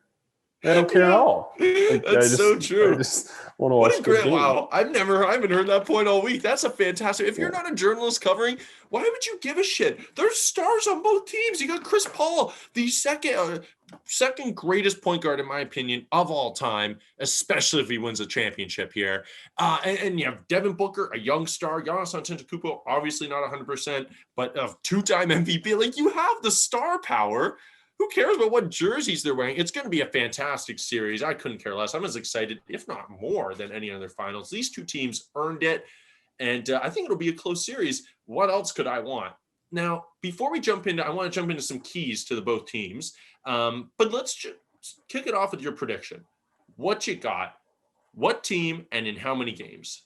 I don't care at all. That's so true. I just want to watch. Wow, I haven't heard that point all week. That's a fantastic. If you're not a journalist covering, why would you give a shit? There's stars on both teams. You got Chris Paul, the second greatest point guard in my opinion of all time, especially if he wins a championship here. And you have Devin Booker, a young star, Giannis Antetokounmpo, obviously not 100%, but a 2-time MVP. Like, you have the star power. Who cares about what jerseys they're wearing? It's going to be a fantastic series. I couldn't care less. I'm as excited, if not more, than any other finals. These 2 teams earned it, and I think it'll be a close series. What else could I want? Now, before we jump into, I want to jump into some keys to both teams, but let's just kick it off with your prediction. What you got? What team and in how many games?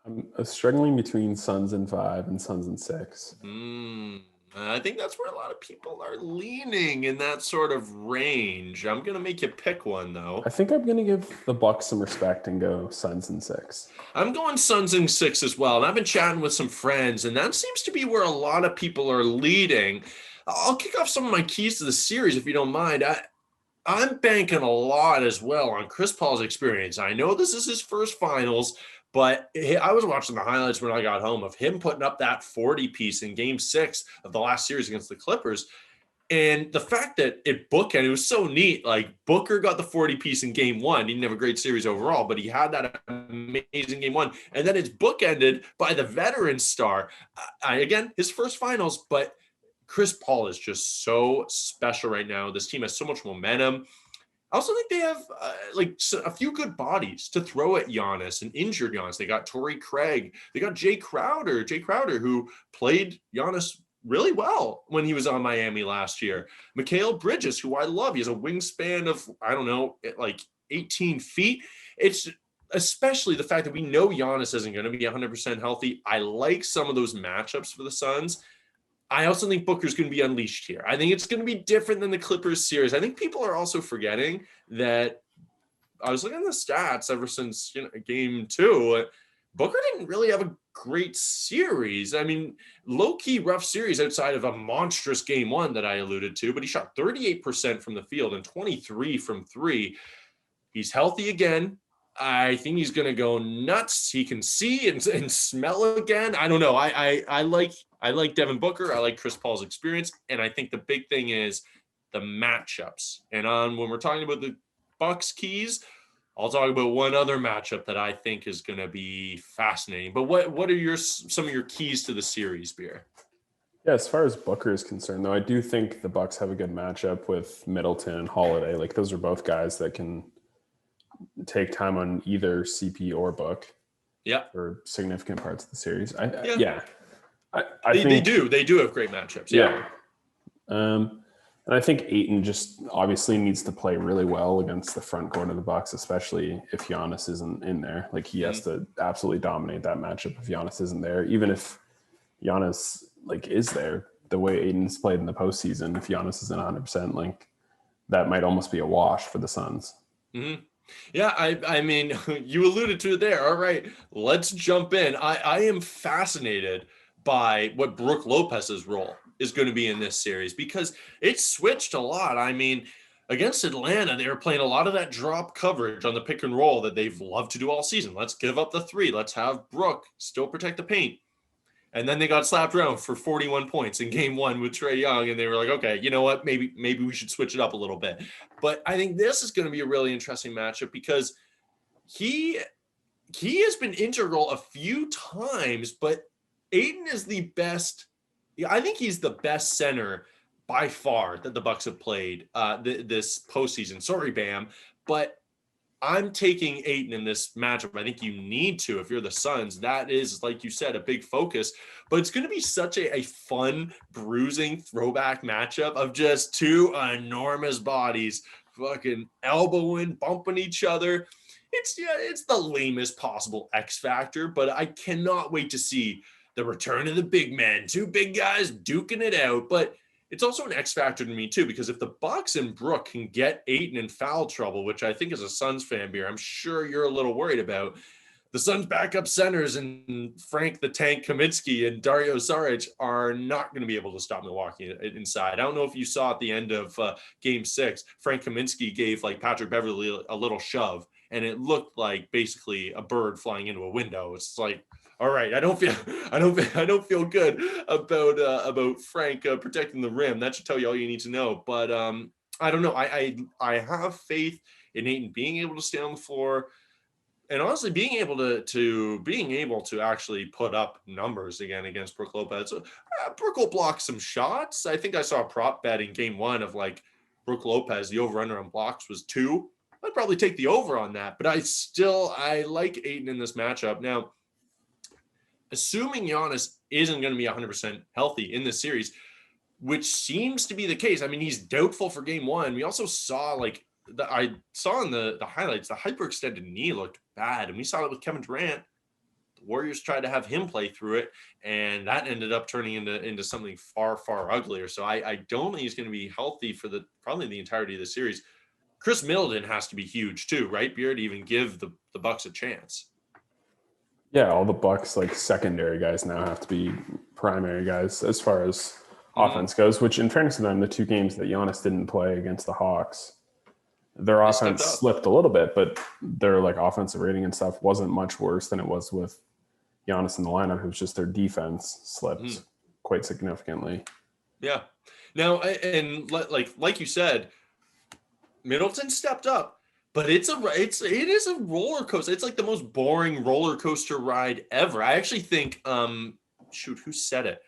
I'm struggling between Suns in 5 and Suns in 6. I think that's where a lot of people are leaning, in that sort of range. I'm going to make you pick one, though. I think I'm going to give the Bucks some respect and go Suns in 6. I'm going Suns in 6 as well. And I've been chatting with some friends, and that seems to be where a lot of people are leading. I'll kick off some of my keys to the series, if you don't mind. I'm banking a lot as well on Chris Paul's experience. I know this is his first finals, but I was watching the highlights when I got home of him putting up that 40 piece in game 6 of the last series against the Clippers. And the fact that it was so neat. Like, Booker got the 40 piece in game 1. He didn't have a great series overall, but he had that amazing game 1. And then it's bookended by the veteran star. Again, his first finals, but Chris Paul is just so special right now. This team has so much momentum. I also think they have a few good bodies to throw at Giannis and injured Giannis. They got Torrey Craig. They got Jay Crowder, who played Giannis really well when he was on Miami last year. Mikal Bridges, who I love. He has a wingspan of, 18 feet. It's especially the fact that we know Giannis isn't going to be 100% healthy. I like some of those matchups for the Suns. I also think Booker's going to be unleashed here. I think it's going to be different than the Clippers series. I think people are also forgetting that I was looking at the stats ever since game 2. Booker didn't really have a great series. I mean, low-key rough series outside of a monstrous game 1 that I alluded to, but he shot 38% from the field and 23 from 3. He's healthy again. I think he's going to go nuts. He can see and smell again. I don't know. I like Devin Booker. I like Chris Paul's experience. And I think the big thing is the matchups. And when we're talking about the Bucks keys, I'll talk about one other matchup that I think is going to be fascinating. But what are some of your keys to the series, Beer? Yeah, as far as Booker is concerned, though, I do think the Bucks have a good matchup with Middleton and Holiday. Like, those are both guys that can take time on either CP or Book. Yeah. For significant parts of the series. I think they do have great matchups. Yeah. And I think Ayton just obviously needs to play really well against the front court of the Bucks, especially if Giannis isn't in there. Like, he has to absolutely dominate that matchup if Giannis isn't there. Even if Giannis is there, the way Ayton's played in the postseason, if Giannis isn't 100%, that might almost be a wash for the Suns. Mm-hmm. Yeah, I mean, you alluded to it there. All right, let's jump in. I am fascinated by what Brook Lopez's role is going to be in this series because it's switched a lot. I mean, against Atlanta, they were playing a lot of that drop coverage on the pick and roll that they've loved to do all season. Let's give up the 3. Let's have Brook still protect the paint. And then they got slapped around for 41 points in game 1 with Trae Young. And they were like, okay, you know what? Maybe we should switch it up a little bit. But I think this is going to be a really interesting matchup because he has been integral a few times, but Ayton is the best. I think he's the best center by far that the Bucks have played this postseason. Sorry, Bam. But I'm taking Ayton in this matchup. I think you need to if you're the Suns. That is, like you said, a big focus. But it's going to be such a fun, bruising throwback matchup of just two enormous bodies fucking elbowing, bumping each other. It's the lamest possible X factor, but I cannot wait to see the return of the big men. 2 big guys duking it out. But it's also an X factor to me too, because if the Bucks and Brook can get Ayton in foul trouble, which I think as a Suns fan, Beer, I'm sure you're a little worried about, the Suns' backup centers and Frank the Tank Kaminsky and Dario Saric are not going to be able to stop Milwaukee inside. I don't know if you saw at the end of Game 6, Frank Kaminsky gave Patrick Beverley a little shove, and it looked like basically a bird flying into a window. It's like, all right, I don't feel good about Frank protecting the rim. That should tell you all you need to know. But I don't know. I have faith in Ayton being able to stay on the floor, and honestly being able to actually put up numbers again against Brook Lopez. Brook will block some shots. I think I saw a prop bet in game 1 of Brook Lopez. The over/under on blocks was 2. I'd probably take the over on that. But I like Ayton in this matchup now. Assuming Giannis isn't going to be 100% healthy in this series, which seems to be the case. I mean, he's doubtful for game 1. We also saw I saw in the highlights, the hyperextended knee looked bad. And we saw it with Kevin Durant. The Warriors tried to have him play through it, and that ended up turning into something far, far uglier. So I don't think he's going to be healthy for probably the entirety of the series. Chris Middleton has to be huge too, right, Beer, to even give the Bucks a chance. Yeah, all the Bucks secondary guys now have to be primary guys as far as offense goes, which in fairness to them, the 2 games that Giannis didn't play against the Hawks, their offense slipped a little bit, but their offensive rating and stuff wasn't much worse than it was with Giannis in the lineup. It was just their defense slipped quite significantly. Yeah. Now, and like you said, Middleton stepped up. But it is a roller coaster. It's the most boring roller coaster ride ever. I actually think, who said it?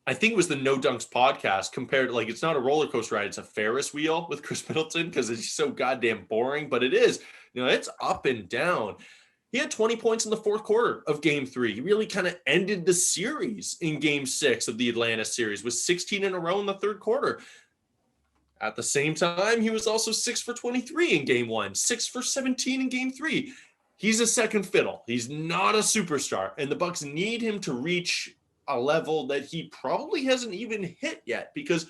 I think it was the No Dunks podcast compared to, like, it's not a roller coaster ride, it's a Ferris wheel with Chris Middleton because it's so goddamn boring, but it is, it's up and down. He had 20 points in the fourth quarter of game 3. He really kind of ended the series in game 6 of the Atlanta series with 16 in a row in the third quarter. At the same time, he was also 6 for 23 in game 1, 6 for 17 in game 3. He's a second fiddle. He's not a superstar, and the Bucks need him to reach a level that he probably hasn't even hit yet. Because,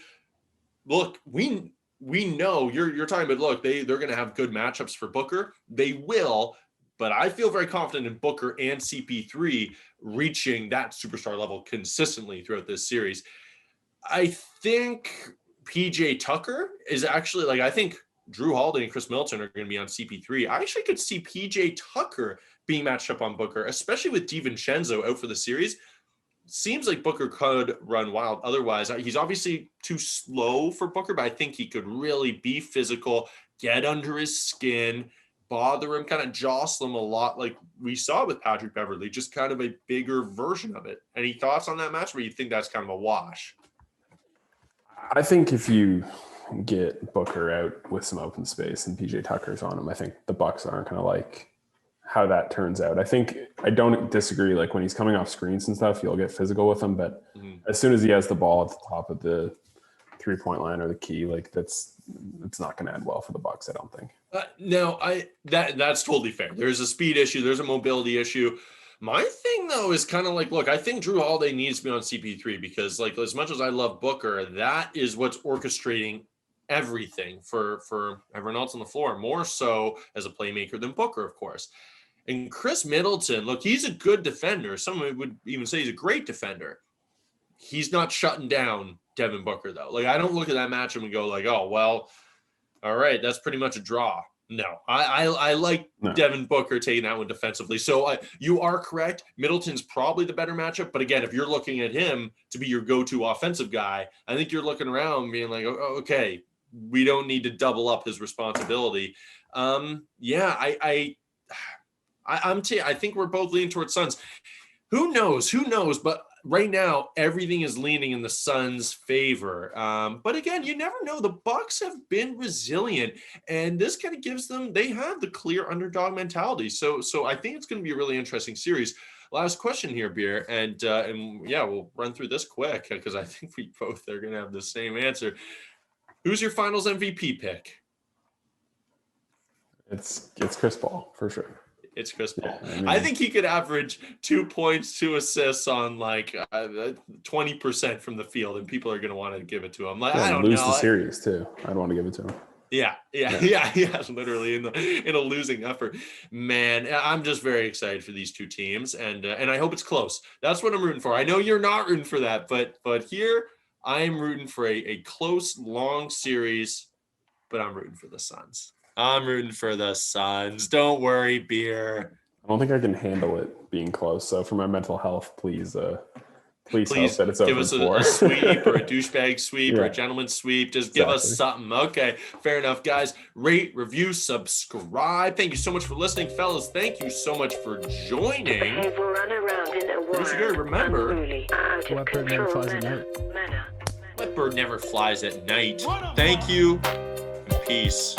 look, we know you're talking about. Look, they're going to have good matchups for Booker. They will, but I feel very confident in Booker and CP3 reaching that superstar level consistently throughout this series. I think PJ Tucker is actually, like, I think Drew Holiday and Chris Middleton are going to be on CP3. I actually could see PJ Tucker being matched up on Booker, especially with DiVincenzo out for the series. Seems like Booker could run wild. Otherwise, he's obviously too slow for Booker, but I think he could really be physical, get under his skin, bother him, kind of jostle him a lot like we saw with Patrick Beverley, just kind of a bigger version of it. Any thoughts on that match, or you think that's kind of a wash? I think if you get Booker out with some open space and PJ Tucker's on him, I think the Bucks aren't going to like how that turns out. I don't disagree. Like when he's coming off screens and stuff, you'll get physical with him. But as soon as he has the ball at the top of the 3-point line or the key, like it's not going to end well for the Bucks, I don't think. No, that's totally fair. There's a speed issue. There's a mobility issue. My thing, though, is kind of like, look, I think Drew Holiday needs to be on CP3 because, like, as much as I love Booker, that is what's orchestrating everything for everyone else on the floor, more so as a playmaker than Booker, of course. And Chris Middleton, look, he's a good defender. Someone would even say he's a great defender. He's not shutting down Devin Booker, though. Like, I don't look at that matchup and go like, oh, well, all right, that's pretty much a draw. No, I like Devin Booker taking that one defensively. So you are correct. Middleton's probably the better matchup. But again, if you're looking at him to be your go-to offensive guy, I think you're looking around being like, oh, okay, we don't need to double up his responsibility. I think we're both leaning towards Suns. Who knows? But right now, everything is leaning in the Suns' favor. But again, you never know. The Bucks have been resilient, and this kind of gives them, they have the clear underdog mentality. So I think it's going to be a really interesting series. Last question here, Beer, and yeah, we'll run through this quick because I think we both are going to have the same answer. Who's your Finals MVP pick? It's Chris Paul for sure. It's Chris Paul. Yeah, I think he could average 2 points, 2 assists on like 20% from the field, and people are going to want to give it to him. Like, I don't lose know. The series too. I'd want to give it to him. Yeah. Literally in a losing effort, man. I'm just very excited for these two teams, and I hope it's close. That's what I'm rooting for. I know you're not rooting for that, but here I'm rooting for a close, long series. But I'm rooting for the Suns. I'm rooting for the Suns. Don't worry, Beer. I don't think I can handle it being close. So for my mental health, please hope that it's give us a sweep or a douchebag sweep or a gentleman's sweep. Just give us something. Okay, fair enough, guys. Rate, review, subscribe. Thank you so much for listening, fellas. Thank you so much for joining. Remember, wet bird never flies at night. Wet bird never flies at night. Thank you. And peace.